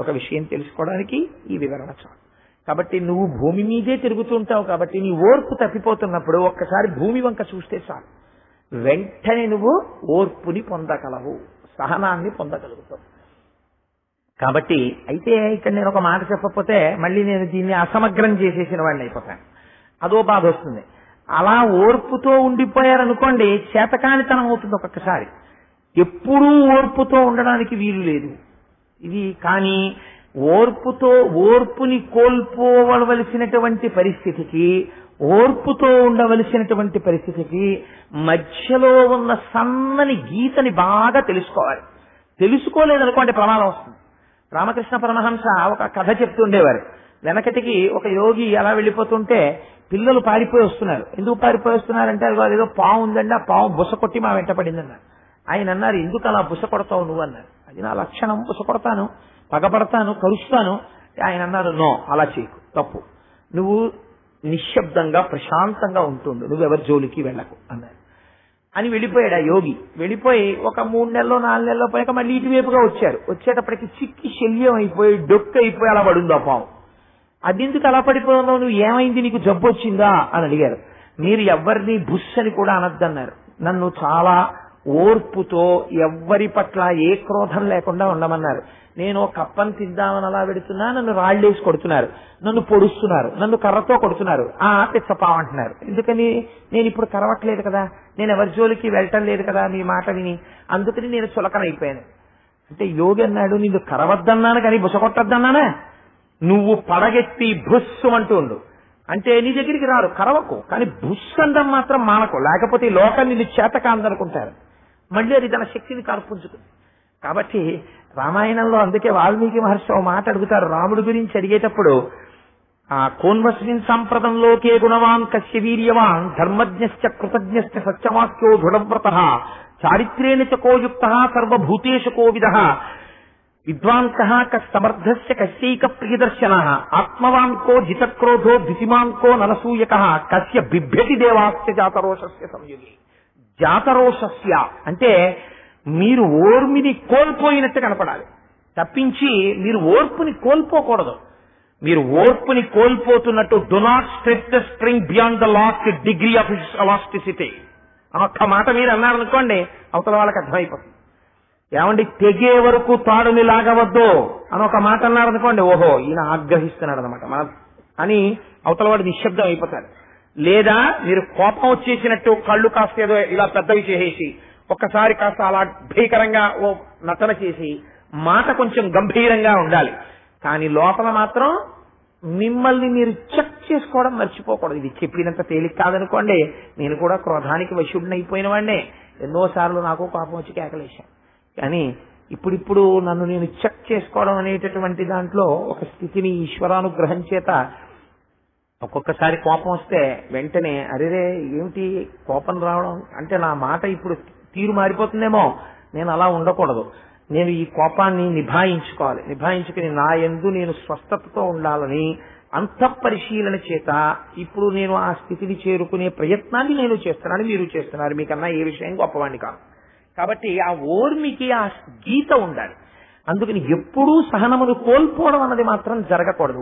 ఒక విషయం తెలుసుకోవడానికి ఈ వివరణ చాలు. కాబట్టి నువ్వు భూమి మీదే తిరుగుతుంటావు కాబట్టి నీ ఓర్పు తప్పిపోతున్నప్పుడు ఒక్కసారి భూమి వంక చూస్తే చాలు, వెంటనే నువ్వు ఓర్పుని పొందగలవు, సహనాన్ని పొందగలుగుతావు. కాబట్టి అయితే ఇక్కడ నేను ఒక మాట చెప్పకపోతే మళ్ళీ నేను దీన్ని అసమగ్రం చేసేసిన వాడిని అయిపోతాను, అదో బాధ వస్తుంది. అలా ఓర్పుతో ఉండిపోయారనుకోండి చేతకానితనం అవుతుంది ఒక్కొక్కసారి. ఎప్పుడూ ఓర్పుతో ఉండడానికి వీలు లేదు ఇది. కానీ ఓర్పుని కోల్పోవలసినటువంటి పరిస్థితికి ఓర్పుతో ఉండవలసినటువంటి పరిస్థితికి మధ్యలో ఉన్న సన్నని గీతని బాగా తెలుసుకోవాలి. తెలుసుకోలేదనుకోండి ప్రమాదం వస్తుంది. రామకృష్ణ పరమహంస ఒక కథ చెప్తుండేవారు. వెనకటికి ఒక యోగి అలా వెళ్ళిపోతుంటే పిల్లలు పారిపోయి వస్తున్నారు. ఎందుకు పారిపోయి వస్తున్నారంటే అది ఏదో పాము ఉందండి, ఆ పాము బుస కొట్టి మా వెంట పడిందన్నారు. ఆయన అన్నారు, ఎందుకు అలా బుస కొడతావు నువ్వు అన్నారు. అది నా లక్షణం, బుస కొడతాను, పగపడతాను, కరుస్తాను. ఆయన అన్నారు, నో, అలా చేయకు, తప్పు, నువ్వు నిశ్శబ్దంగా ప్రశాంతంగా ఉంటుండు, నువ్వెవరి జోలికి వెళ్ళకు అన్నారు. అని వెళ్ళిపోయాడు ఆ యోగి. వెళ్ళిపోయి ఒక 3 నెలలో 4 నెలలో పోయాక మళ్ళీ ఇటువైపుగా వచ్చారు. వచ్చేటప్పటికి చిక్కి శల్యం అయిపోయి డొక్కు అయిపోయి అలా పడుంది ఆ పాము. అదెందుకు అలా పడిపోతున్నావు, నువ్వు ఏమైంది, నీకు జబ్బు వచ్చిందా అని అడిగారు. మీరు ఎవరిని బుస్ అని కూడా అనొద్దన్నారు. నన్ను చాలా ఓర్పుతో ఎవ్వరి పట్ల ఏ క్రోధం లేకుండా ఉండమన్నారు. నేను కప్పని తిద్దామని అలా పెడుతున్నా, నన్ను రాళ్లేసి కొడుతున్నారు, నన్ను పొడుస్తున్నారు, నన్ను కర్రతో కొడుతున్నారు, తెచ్చపావంటున్నారు. ఎందుకని, నేను ఇప్పుడు కరవట్లేదు కదా, నేను ఎవరి జోలికి వెళ్ళటం లేదు కదా మీ మాట విని, అందుకని నేను చులకనైపోయాను. అంటే యోగి అన్నాడు, నిన్ను కరవద్దన్నాను కానీ బుస కొట్టద్దన్నానా, నువ్వు పడగెత్తి భుస్సు అంటూ ఉండు, అంటే నీ దగ్గరికి రారు, కరవకు, కానీ బుస్సు అందం మాత్రం మానకు, లేకపోతే ఈ లోకం నిన్ను చేత కాందనుకుంటారు. మళ్ళీ అది తన శక్తిని కల్పించుకుంది. కాబట్టి రామాయణంలో అందుకే వాల్మీకి మహర్షి ఓ మాట అడుగుతారు రాముడి గురించి అడిగేటప్పుడు, కోన్వస్మిన్ సంప్రదంలోకే గుణవాన్ కస్య వీర్యవాన్ ధర్మజ్ఞశ్చ కృతజ్ఞశ్చ సత్యవాక్యో దృఢవ్రతః చారిత్రేణ చ కోయుక్తః సర్వభూతేషు కోవిదః విద్వాన్ కః కస్సమర్థస్య కస్యైక ప్రియదర్శనః ఆత్మవాన్ కో జితక్రోధో దితిమాన్ కో ననసూయకః కస్య బిభ్యతి దేవాస్య జాతరోషస్య సంయుగే. జాతరోషస్య అంటే మీరు ఓర్మిని కోల్పోయినట్టు కనపడాలి తప్పించి మీరు ఓర్పుని కోల్పోకూడదు. మీరు ఓర్పుని కోల్పోతున్నట్టు do not stretch the string beyond the last degree of its elasticity అని ఒక్క మాట మీరు అన్నారనుకోండి, అవతల వాళ్ళకి అర్థమైపోతుంది. ఏమండి, తెగే వరకు తాడుని లాగవద్దు అని ఒక మాట అన్నారనుకోండి, ఓహో ఈయన ఆగ్రహిస్తున్నాడు అనమాట మన అని అవతల వాడు నిశ్శబ్దం అయిపోతాడు. లేదా మీరు కోపం వచ్చేసినట్టు కళ్ళు కాస్త ఏదో ఇలా పెద్దవి చేసేసి ఒక్కసారి కాస్త అలా భీకరంగా ఓ నటన చేసి మాట కొంచెం గంభీరంగా ఉండాలి. కానీ లోపల మాత్రం మిమ్మల్ని మీరు చెక్ చేసుకోవడం మర్చిపోకూడదు. ఇది చెప్పినంత తేలిక కాదనుకోండి. నేను కూడా క్రోధానికి వశుడిని అయిపోయిన వాడినే. ఎన్నోసార్లు నాకు కోపం వచ్చి కేకలేశాను. కానీ ఇప్పుడిప్పుడు నన్ను నేను చెక్ చేసుకోవడం అనేటటువంటి దాంట్లో ఒక స్థితిని ఈశ్వరానుగ్రహం చేత ఒక్కొక్కసారి కోపం వస్తే వెంటనే అరేరే ఏమిటి కోపం రావడం అంటే నా మాట ఇప్పుడు తీరు మారిపోతుందేమో, నేను అలా ఉండకూడదు, నేను ఈ కోపాన్ని నిభాయించుకోవాలి, నిభాయించుకుని నా యందు నేను స్వస్థతతో ఉండాలని అంతఃపరిశీలన చేత ఇప్పుడు నేను ఆ స్థితిని చేరుకునే ప్రయత్నాన్ని నేను చేస్తున్నాను, మీరు చేస్తున్నారు. మీకన్నా ఏ విషయం గొప్పవాణ్ణి కాదు. కాబట్టి ఆ ఓర్మికి ఆ గీత ఉండాలి. అందుకని ఎప్పుడూ సహనమును కోల్పోవడం అన్నది మాత్రం జరగకూడదు.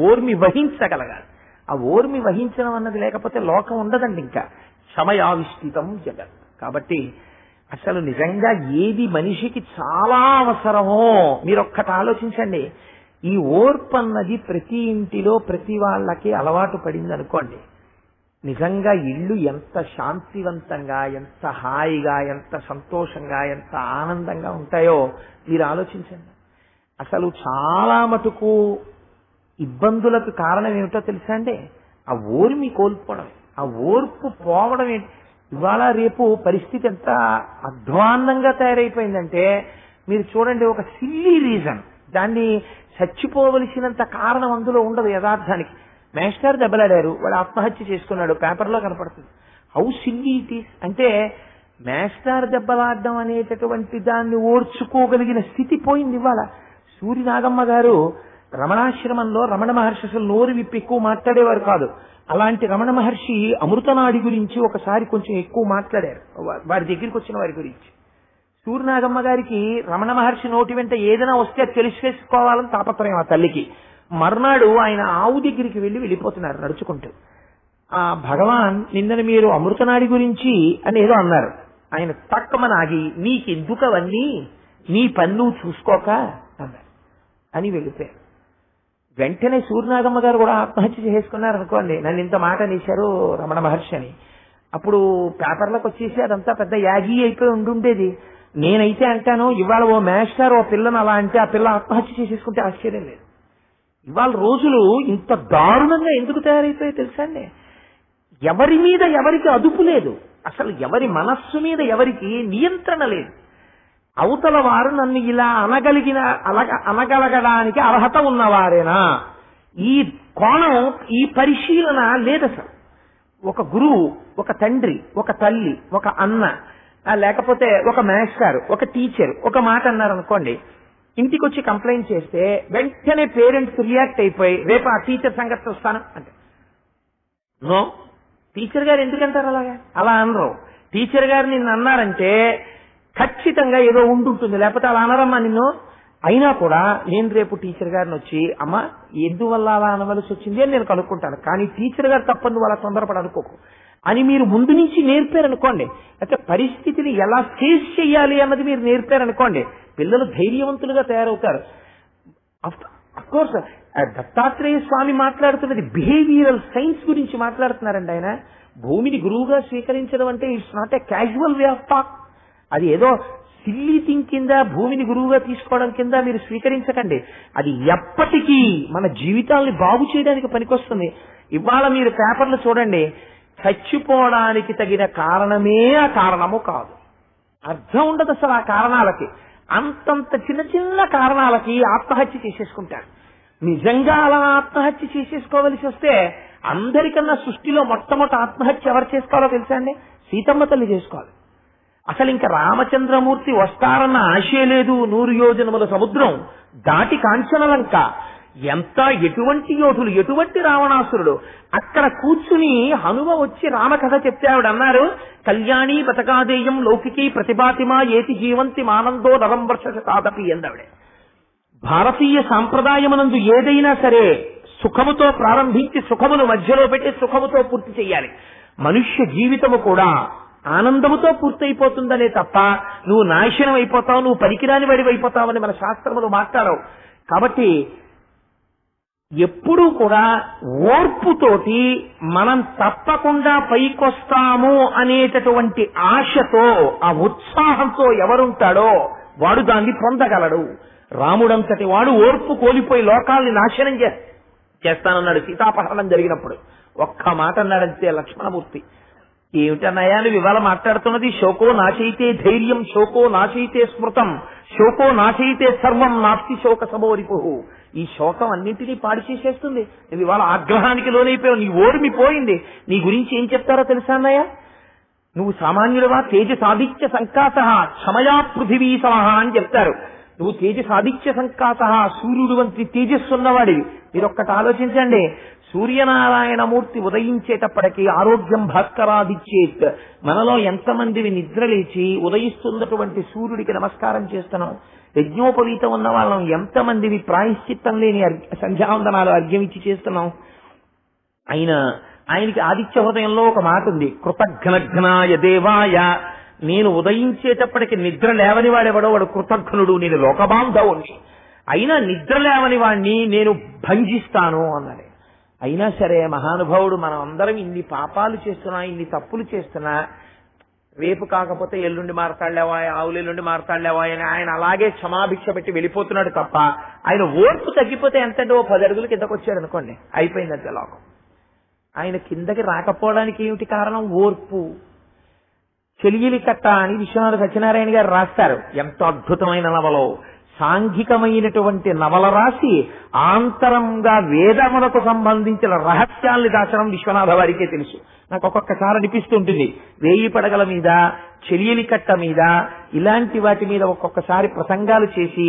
ఓర్మి వహించగలగాలి. ఆ ఓర్మి వహించడం అన్నది లేకపోతే లోకం ఉండదండి. ఇంకా క్షమయావిష్ఠితం జగత్. కాబట్టి అసలు నిజంగా ఏది మనిషికి చాలా అవసరమో మీరొక్కటి ఆలోచించండి. ఈ ఓర్పు అన్నది ప్రతి ఇంటిలో ప్రతి వాళ్ళకి అలవాటు పడింది అనుకోండి, నిజంగా ఇళ్ళు ఎంత శాంతివంతంగా, ఎంత హాయిగా, ఎంత సంతోషంగా, ఎంత ఆనందంగా ఉంటాయో మీరు ఆలోచించండి. అసలు చాలా మటుకు ఇబ్బందులకు కారణం ఏమిటో తెలుసా అండి? ఆ ఓర్మి కోల్పోవడమే, ఆ ఓర్పు పోవడం. ఇవాళ రేపు పరిస్థితి ఎంత అధ్వాన్నంగా తయారైపోయిందంటే మీరు చూడండి, ఒక సిల్లీ రీజన్, దాన్ని చచ్చిపోవలసినంత కారణం అందులో ఉండదు యథార్థానికి. మేస్టర్ దెబ్బలాడారు, వాడు ఆత్మహత్య చేసుకున్నాడు, పేపర్లో కనపడుతుంది. హౌ సిల్లీ ఇట్ ఈస్ అంటే మేస్టర్ దెబ్బలాడడం అనేటటువంటి దాన్ని ఓర్చుకోగలిగిన స్థితి పోయింది ఇవాళ. సూర్యనాగమ్మ గారు రమణాశ్రమంలో రమణ మహర్షి అసలు నోరు విప్పి ఎక్కువ మాట్లాడేవారు కాదు. అలాంటి రమణ మహర్షి అమృతనాడి గురించి ఒకసారి కొంచెం ఎక్కువ మాట్లాడారు వారి దగ్గరికి వచ్చిన వారి గురించి. సూర్యనాగమ్మ గారికి రమణ మహర్షి నోటి వెంట ఏదైనా వస్తే తెలిసేసుకోవాలని తాపత్రయం ఆ తల్లికి. మర్నాడు ఆయన ఆవు దగ్గరికి వెళ్ళిపోతున్నారు నడుచుకుంటూ. ఆ భగవాన్ నిన్నను మీరు అమృతనాడి గురించి అని ఏదో అన్నారు. ఆయన తక్కువని ఆగి, నీకెందుకు అవన్నీ, నీ పన్ను చూసుకోక అన్నారు అని వెళ్ళిపోయారు. వెంటనే సూర్యనాగమ్మ గారు కూడా ఆత్మహత్య చేసుకున్నారు అనుకోండి, నన్ను ఇంత మాట అనేశారు రమణ మహర్షి అని. అప్పుడు పేపర్లకు వచ్చేసి అదంతా పెద్ద యాగి అయిపోయి ఉండుండేది. నేనైతే అంటాను, ఇవాళ ఓ మేస్టర్ ఓ పిల్లను అలా అంటే ఆ పిల్ల ఆత్మహత్య చేసేసుకుంటే ఆశ్చర్యం లేదు. ఇవాళ రోజులు ఇంత దారుణంగా ఎందుకు తయారైపోయాయి తెలుసా అండి? ఎవరి మీద ఎవరికి అదుపు లేదు, అసలు ఎవరి మనస్సు మీద ఎవరికి నియంత్రణ లేదు. అవతల వారు నన్ను ఇలా అనగలగడానికి అర్హత ఉన్నవారేనా, ఈ కోణం, ఈ పరిశీలన లేదు అసలు. ఒక గురువు, ఒక తండ్రి, ఒక తల్లి, ఒక అన్న, లేకపోతే ఒక మాస్టర్, ఒక టీచర్ ఒక మాట అన్నారు అనుకోండి, ఇంటికి వచ్చి కంప్లైంట్ చేస్తే వెంటనే పేరెంట్స్ రియాక్ట్ అయిపోయి రేపు ఆ టీచర్ సంగతి వస్తాను అంటే, నో, టీచర్ గారు ఎందుకంటారు అలాగా? అలా అనరు. టీచర్ గారు నిన్ను అన్నారంటే ఖచ్చితంగా ఏదో ఉంటుంటుంది, లేకపోతే అలా అనరమ్మా నిన్ను. అయినా కూడా నేను రేపు టీచర్ గారిని వచ్చి అమ్మ ఎందువల్ల అలా అనవలసి వచ్చింది అని నేను కనుక్కుంటాను, కానీ టీచర్ గారు తప్పని వాళ్ళ తొందరపడి అనుకోకు అని మీరు ముందు నుంచి నేర్పారనుకోండి, అయితే పరిస్థితిని ఎలా ఫేస్ చేయాలి అన్నది మీరు నేర్పారనుకోండి, పిల్లలు ధైర్యవంతులుగా తయారవుతారు. అఫ్కోర్స్ దత్తాత్రేయ స్వామి మాట్లాడుతున్నది బిహేవియరల్ సైన్స్ గురించి మాట్లాడుతున్నారండి. ఆయన భూమిని గురువుగా స్వీకరించడం అంటే it's not a casual way of talk. అది ఏదో సిల్లీ థింగ్ కింద భూమిని గురువుగా తీసుకోవడం కింద మీరు స్వీకరించకండి. అది ఎప్పటికీ మన జీవితాల్ని బాగు చేయడానికి పనికొస్తుంది. ఇవాళ మీరు పేపర్లు చూడండి, చచ్చిపోవడానికి తగిన కారణమే ఆ కారణము కాదు. అర్థం ఉండదు అసలు ఆ కారణాలకి. అంతంత చిన్న చిన్న కారణాలకి ఆత్మహత్య చేసేసుకుంటారు. నిజంగా అలా ఆత్మహత్య చేసేసుకోవలసి వస్తే అందరికన్నా సృష్టిలో మొట్టమొదటి ఆత్మహత్య ఎవరు చేసుకోవాలో తెలుసా అండి? సీతమ్మ తల్లి చేసుకోవాలి. అసలు ఇంకా రామచంద్రమూర్తి వస్తారన్న ఆశే లేదు. 100 యోజనముల సముద్రం దాటి కాంచనలంక, ఎంత ఎటువంటి యోధులు, ఎటువంటి రావణాసురుడు. అక్కడ కూర్చుని హనుమ వచ్చి రామకథ చెప్తే ఆవిడ అన్నారు, కళ్యాణి బతకాదేయం లౌకికీ ప్రతిభాతిమా ఏతి జీవంతి మానందో నవం వర్ష శతాదపి ఎందావిడే. భారతీయ సాంప్రదాయమునందు ఏదైనా సరే సుఖముతో ప్రారంభించి సుఖమును మధ్యలో పెట్టి సుఖముతో పూర్తి చేయాలి. మనుష్య జీవితము కూడా ఆనందముతో పూర్తయిపోతుందనే తప్ప నువ్వు నాశనం అయిపోతావు, నువ్వు పనికిరాని వాడివి అయిపోతావని మన శాస్త్రములు మాట్లాడవు. కాబట్టి ఎప్పుడూ కూడా ఓర్పుతోటి మనం తప్పకుండా పైకొస్తాము అనేటటువంటి ఆశతో, ఆ ఉత్సాహంతో ఎవరుంటాడో వాడు దాన్ని పొందగలడు. రాముడంతటి వాడు ఓర్పు కోల్పోయి లోకాల్ని నాశనం చేస్తానన్నాడు సీతాపహరణం జరిగినప్పుడు. ఒక్క మాట అన్నాడంతే లక్ష్మణమూర్తి. ఏమిటన్నాయా నువ్వు ఇవాళ మాట్లాడుతున్నది? శోకో నాశైతే ధైర్యం, శోకో నాశైతే స్మృతం, శోకో నాశైతే సర్వం నాస్తి శోక సమోరిపు. ఈ శోకం అన్నింటినీ పాడు చేసేస్తుంది. నువ్వు ఇవాళ ఆగ్రహానికి లోనైపోయావు, నీ ఓర్మి పోయింది. నీ గురించి ఏం చెప్తారో తెలుసా అన్నయ్య? నువ్వు సామాన్యుడవా? తేజసాదిత్య సంకాస క్షమయా పృథివీ సమహ అని చెప్తారు. నువ్వు తేజసాదిత్య సంకాస, సూర్యుడు వంటి తేజస్సున్నవాడివి. మీరు ఒక్కటి ఆలోచించండి, సూర్యనారాయణమూర్తి ఉదయించేటప్పటికీ ఆరోగ్యం భాస్కరాదిచ్చేత్. మనలో ఎంతమందివి నిద్రలేచి ఉదయిస్తున్నటువంటి సూర్యుడికి నమస్కారం చేస్తున్నాం? యజ్ఞోపవీతం ఉన్న వాళ్ళం ఎంతమందివి ప్రాయశ్చిత్తం లేని సంధ్యావందనాలు అర్ఘ్యం ఇచ్చి చేస్తున్నాం? ఆయనకి ఆదిత్య హృదయంలో ఒక మాట ఉంది, కృతఘ్నఘ్నాయ దేవాయ. నేను ఉదయించేటప్పటికి నిద్ర లేవని వాడెవడో వాడు కృతఘ్నుడు, నేను లోకబాంధవుణ్ణి. అయినా నిద్ర లేవని వాడిని నేను భంజిస్తాను అన్నాడు. అయినా సరే మహానుభావుడు, మనం అందరం ఇన్ని పాపాలు చేస్తున్నా, ఇన్ని తప్పులు చేస్తున్నా, రేపు కాకపోతే ఎల్లుండి మారతాళ్లేవా, ఆవులు ఎల్లుండి మారతాళ్లేవా అని ఆయన అలాగే క్షమాభిక్ష పెట్టి వెళ్ళిపోతున్నాడు తప్ప, ఆయన ఓర్పు తగ్గిపోతే ఎంతంటే 10 అడుగులు కిందకు వచ్చాడు అనుకోండి, అయిపోయిందంటే లోకం. ఆయన కిందకి రాకపోవడానికి ఏమిటి కారణం? ఓర్పు. చెలియలి కట్ట అని విశ్వనాథ సత్యనారాయణ గారు రాస్తారు. ఎంత అద్భుతమైన నవలో! సాంఘికమైనటువంటి నవల రాసి ఆంతరంగా వేదములకు సంబంధించిన రహస్యాల్ని దాచడం విశ్వనాథ వారికే తెలుసు. నాకు ఒక్కొక్కసారి అనిపిస్తుంటుంది, 1000 పడగల మీద, చెలియలి కట్ట మీద, ఇలాంటి వాటి మీద ఒక్కొక్కసారి ప్రసంగాలు చేసి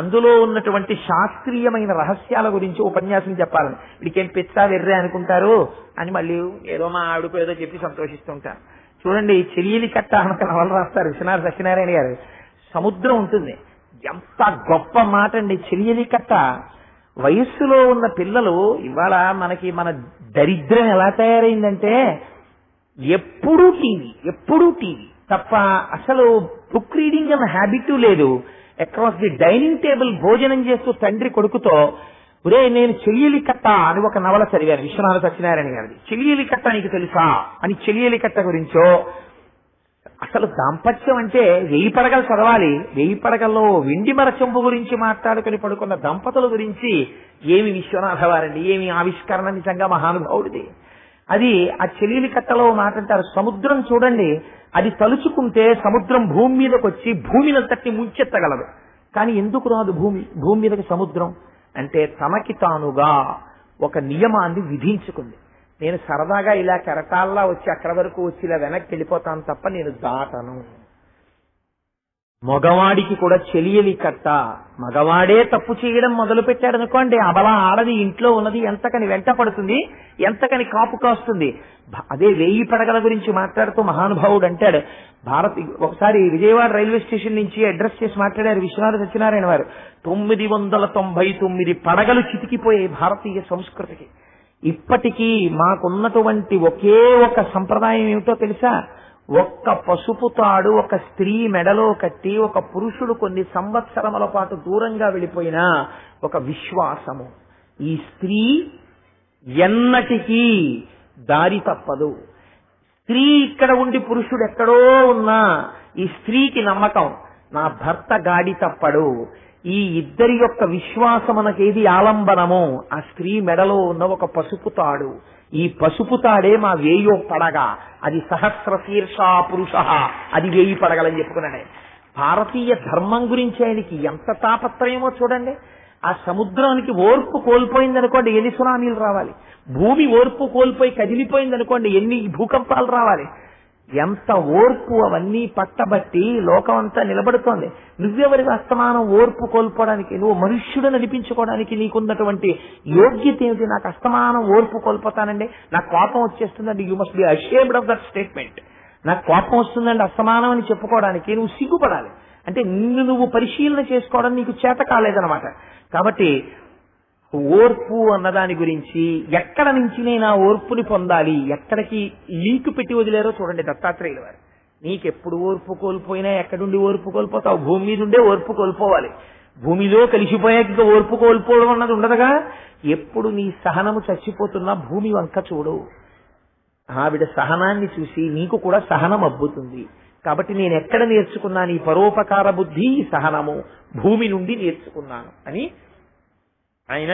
అందులో ఉన్నటువంటి శాస్త్రీయమైన రహస్యాల గురించి ఉపన్యాసం చెప్పాలని. వీడికేం పిచ్చా వెర్రే అనుకుంటారు అని మళ్ళీ ఏదో మా ఆవిడకు ఏదో చెప్పి సంతోషిస్తుంటారు. చూడండి, చెలియలి కట్ట అనక నవల రాస్తారు విశ్వనాథ సత్యనారాయణ గారు. సముద్రం ఉంటుంది, ఎంత గొప్ప మాట అండి చెలియలి కట్ట. వయస్సులో ఉన్న పిల్లలు ఇవాళ మనకి మన దరిద్రం ఎలా తయారైందంటే ఎప్పుడూ టీవీ తప్ప అసలు బుక్ రీడింగ్ అన్న హ్యాబిట్ లేదు. అక్రాస్ ది డైనింగ్ టేబుల్ భోజనం చేస్తూ తండ్రి కొడుకుతో, ఒరే నేను చెలియలి కట్ట అని ఒక నవల చదివాను విశ్వనాథ సత్యనారాయణ గారిది. చెలియలి కట్ట నీకు తెలుసా అని చెలియలి కట్ట గురించో, అసలు దాంపత్యం అంటే 1000 పడగలు చదవాలి. 1000 పడగల్లో వెండి మరచెంపు గురించి మాట్లాడుకుని పడుకున్న దంపతుల గురించి ఏమి విశ్వనాథ వారండి, ఏమి ఆవిష్కరణ నిజంగా మహానుభావుడిది. అది ఆ చెలీలి కట్టలో మాట అంటారు, సముద్రం చూడండి, అది తలుచుకుంటే సముద్రం భూమి మీదకి వచ్చి భూమినంతటిని ముంచెత్తగలదు. కానీ ఎందుకు రాదు భూమి మీదకి సముద్రం అంటే తమకి తానుగా ఒక నియమాన్ని విధించుకుంది. నేను సరదాగా ఇలా కెరటాల్లా వచ్చి అక్కడ వరకు వచ్చి ఇలా వెనక్కి వెళ్ళిపోతాను తప్ప నేను దాటను. మగవాడికి కూడా చెలియలి కట్ట, మగవాడే తప్పు చేయడం మొదలు పెట్టాడు అనుకోండి, అబలా ఆడది ఇంట్లో ఉన్నది ఎంతకని వెంట పడుతుంది, ఎంతకని కాపు కాస్తుంది. అదే 1000 పడగల గురించి మాట్లాడుతూ మహానుభావుడు అంటాడు, ఒకసారి విజయవాడ రైల్వే స్టేషన్ నుంచి అడ్రస్ చేసి మాట్లాడారు విశ్వనాథ సత్యనారాయణ వారు. 999 పడగలు చితికిపోయాయి భారతీయ సంస్కృతికి. ఇప్పటికీ మాకున్నటువంటి ఒకే ఒక సంప్రదాయం ఏమిటో తెలుసా? ఒక్క పసుపు తాడు ఒక స్త్రీ మెడలో కట్టి ఒక పురుషుడు కొన్ని సంవత్సరముల పాటు దూరంగా వెళ్ళిపోయినా ఒక విశ్వాసము, ఈ స్త్రీ ఎన్నటికీ దారి తప్పదు. స్త్రీ ఇక్కడ ఉండి పురుషుడు ఎక్కడో ఉన్నా ఈ స్త్రీకి నమ్మకం, నా భర్త గాడి తప్పడు. ఈ ఇద్దరి యొక్క విశ్వాసమునకేది ఆలంబనమో ఆ స్త్రీ మెడలో ఉన్న ఒక పసుపు తాడు. ఈ పసుపు తాడే మా 1000వ పడగ. అది సహస్రశీర్షా పురుష, అది 1000 పడగలని చెప్పుకున్నాడే. భారతీయ ధర్మం గురించి ఆయనకి ఎంత తాపత్రయమో చూడండి. ఆ సముద్రానికి ఓర్పు కోల్పోయిందనుకోండి ఎన్ని సునామీలు రావాలి, భూమి ఓర్పు కోల్పోయి కదిలిపోయిందనుకోండి ఎన్ని భూకంపాలు రావాలి. ఎంత ఓర్పు అవన్నీ పట్టబట్టి లోకం అంతా నిలబడుతోంది. నువ్వెవరికి అస్తమానం ఓర్పు కోల్పోవడానికి? నువ్వు మనుష్యుడని అనిపించుకోవడానికి నీకున్నటువంటి యోగ్యత ఏమిటి? నాకు అస్తమానం ఓర్పు కోల్పోతానండి, నాకు కోపం వచ్చేస్తుందండి. You must be ashamed of that statement. నాకు కోపం వస్తుందండి అస్తమానం అని చెప్పుకోవడానికి నువ్వు సిగ్గుపడాలి. అంటే నిన్ను నువ్వు పరిశీలన చేసుకోవడం నీకు చేత కాలేదనమాట. కాబట్టి ఓర్పు అన్నదాని గురించి ఎక్కడ నుంచి నేను ఆ ఓర్పుని పొందాలి, ఎక్కడికి లింక్ పెట్టి వదిలేరో చూడండి దత్తాత్రేయుల వారు. నీకెప్పుడు ఓర్పు కోల్పోయినా ఎక్కడుండి ఓర్పు కోల్పోతావు? భూమి మీద ఉండే ఓర్పు కోల్పోవాలి. భూమిలో కలిసిపోయాక ఓర్పు కోల్పోవడం అన్నది ఉండదుగా. ఎప్పుడు నీ సహనము చచ్చిపోతున్నా భూమి వంక చూడు. ఆవిడ సహనాన్ని చూసి నీకు కూడా సహనం అబ్బుతుంది. కాబట్టి నేను ఎక్కడ నేర్చుకున్నాను ఈ పరోపకార బుద్ధి, ఈ సహనము? భూమి నుండి నేర్చుకున్నాను అని ఆయన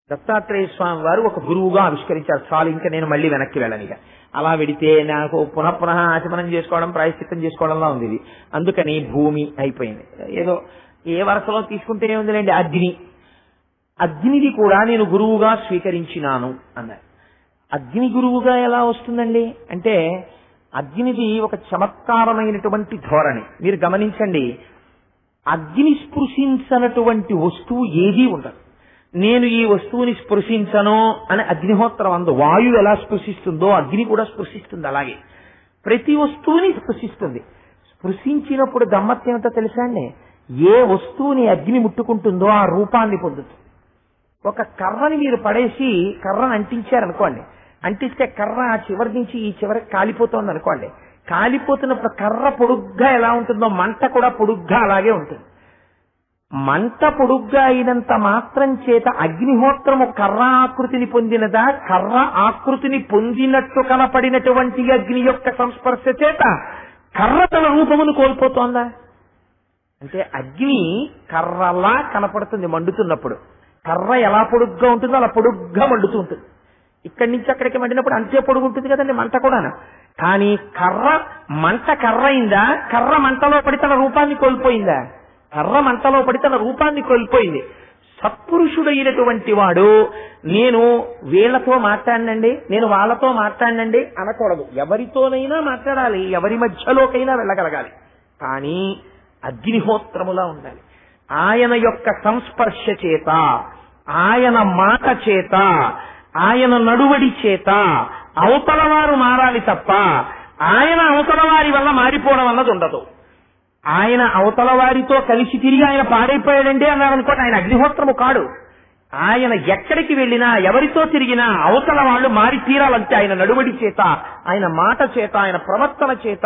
దత్తాత్రేయ స్వామి వారు ఒక గురువుగా ఆవిష్కరించారు. చాలు, ఇంకా నేను మళ్ళీ వెనక్కి వెళ్ళనిగా. అలా వెడితే నాకు పునః ఆచమనం చేసుకోవడం, ప్రాయశ్చిత్తం చేసుకోవడంలా ఉంది ఇది. అందుకని భూమి అయిపోయింది. ఏదో ఏ వరసలో తీసుకుంటే ఉందిలేండి. అగ్నిది కూడా నేను గురువుగా స్వీకరించినాను అన్నారు. అగ్ని గురువుగా ఎలా వస్తుందండి అంటే అగ్నిది ఒక చమత్కారమైనటువంటి ధోరణి. మీరు గమనించండి, అగ్ని స్పృశించనటువంటి వస్తువు ఏదీ ఉండదు. నేను ఈ వస్తువుని స్పృశించను అని అగ్నిహోత్రం అందు. వాయువు ఎలా స్పృశిస్తుందో అగ్ని కూడా స్పృశిస్తుంది. అలాగే ప్రతి వస్తువుని స్పృశిస్తుంది. స్పృశించినప్పుడు గమ్మత్తేమిటో తెలుసా అండి? ఏ వస్తువుని అగ్ని ముట్టుకుంటుందో ఆ రూపాన్ని పొందుతుంది. ఒక కర్రని మీరు పడేసి కర్రను అంటించారనుకోండి, అంటిస్తే కర్ర ఆ చివరి నుంచి ఈ చివరికి కాలిపోతోంది అనుకోండి. కాలిపోతున్నప్పుడు కర్ర పొడుగ్గా ఎలా ఉంటుందో మంట కూడా పొడుగ్గా అలాగే ఉంటుంది. మంట పొడుగ్గా అయినంత మాత్రం చేత అగ్నిహోత్రము కర్ర ఆకృతిని పొందినదా? కర్ర ఆకృతిని పొందినట్టు కనపడినటువంటి అగ్ని యొక్క సంస్పర్శ చేత కర్ర తన రూపమును కోల్పోతోందా? అంటే అగ్ని కర్రలా కనపడుతుంది మండుతున్నప్పుడు. కర్ర ఎలా పొడుగ్గా ఉంటుందో అలా పొడుగ్గా మండుతూ ఉంటుంది. ఇక్కడి నుంచి అక్కడికి మండినప్పుడు అంతే పొడుగు ఉంటుంది కదండి మంట కూడా. కానీ మంట కర్ర అయిందా? కర్ర మంటలో పడి తన రూపాన్ని కోల్పోయిందా? కర్ర మంటలో పడి తన రూపాన్ని కోల్పోయింది. సత్పురుషుడైనటువంటి వాడు నేను వీళ్లతో మాట్లాడినండి, నేను వాళ్ళతో మాట్లాడినండి అనకూడదు. ఎవరితోనైనా మాట్లాడాలి, ఎవరి మధ్యలోకైనా వెళ్ళగలగాలి. కానీ అగ్నిహోత్రములా ఉండాలి. ఆయన యొక్క సంస్పర్శ చేత, ఆయన మాట చేత, ఆయన నడువడి చేత అవతల వారు మారాలి తప్ప ఆయన అవతల వారి వల్ల మారిపోవడం అన్నది ఉండదు. ఆయన అవతల వారితో కలిసి తిరిగి ఆయన పాడైపోయాడండి అన్నారు అనుకోండి, ఆయన అగ్నిహోత్రము కాడు. ఆయన ఎక్కడికి వెళ్ళినా ఎవరితో తిరిగినా అవతల వాళ్ళు మారి తీరాలంటే ఆయన నడువడి చేత, ఆయన మాట చేత, ఆయన ప్రవర్తన చేత,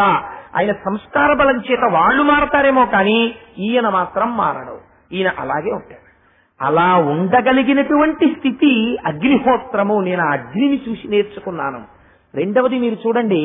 ఆయన సంస్కార బలం చేత వాళ్ళు మారతారేమో కానీ ఈయన మాత్రం మారడు. ఈయన అలాగే ఉంటాడు. అలా ఉండగలిగినటువంటి స్థితి అగ్నిహోత్రము. నేను ఆ అగ్నిని చూసి నేర్చుకున్నాను. రెండవది మీరు చూడండి,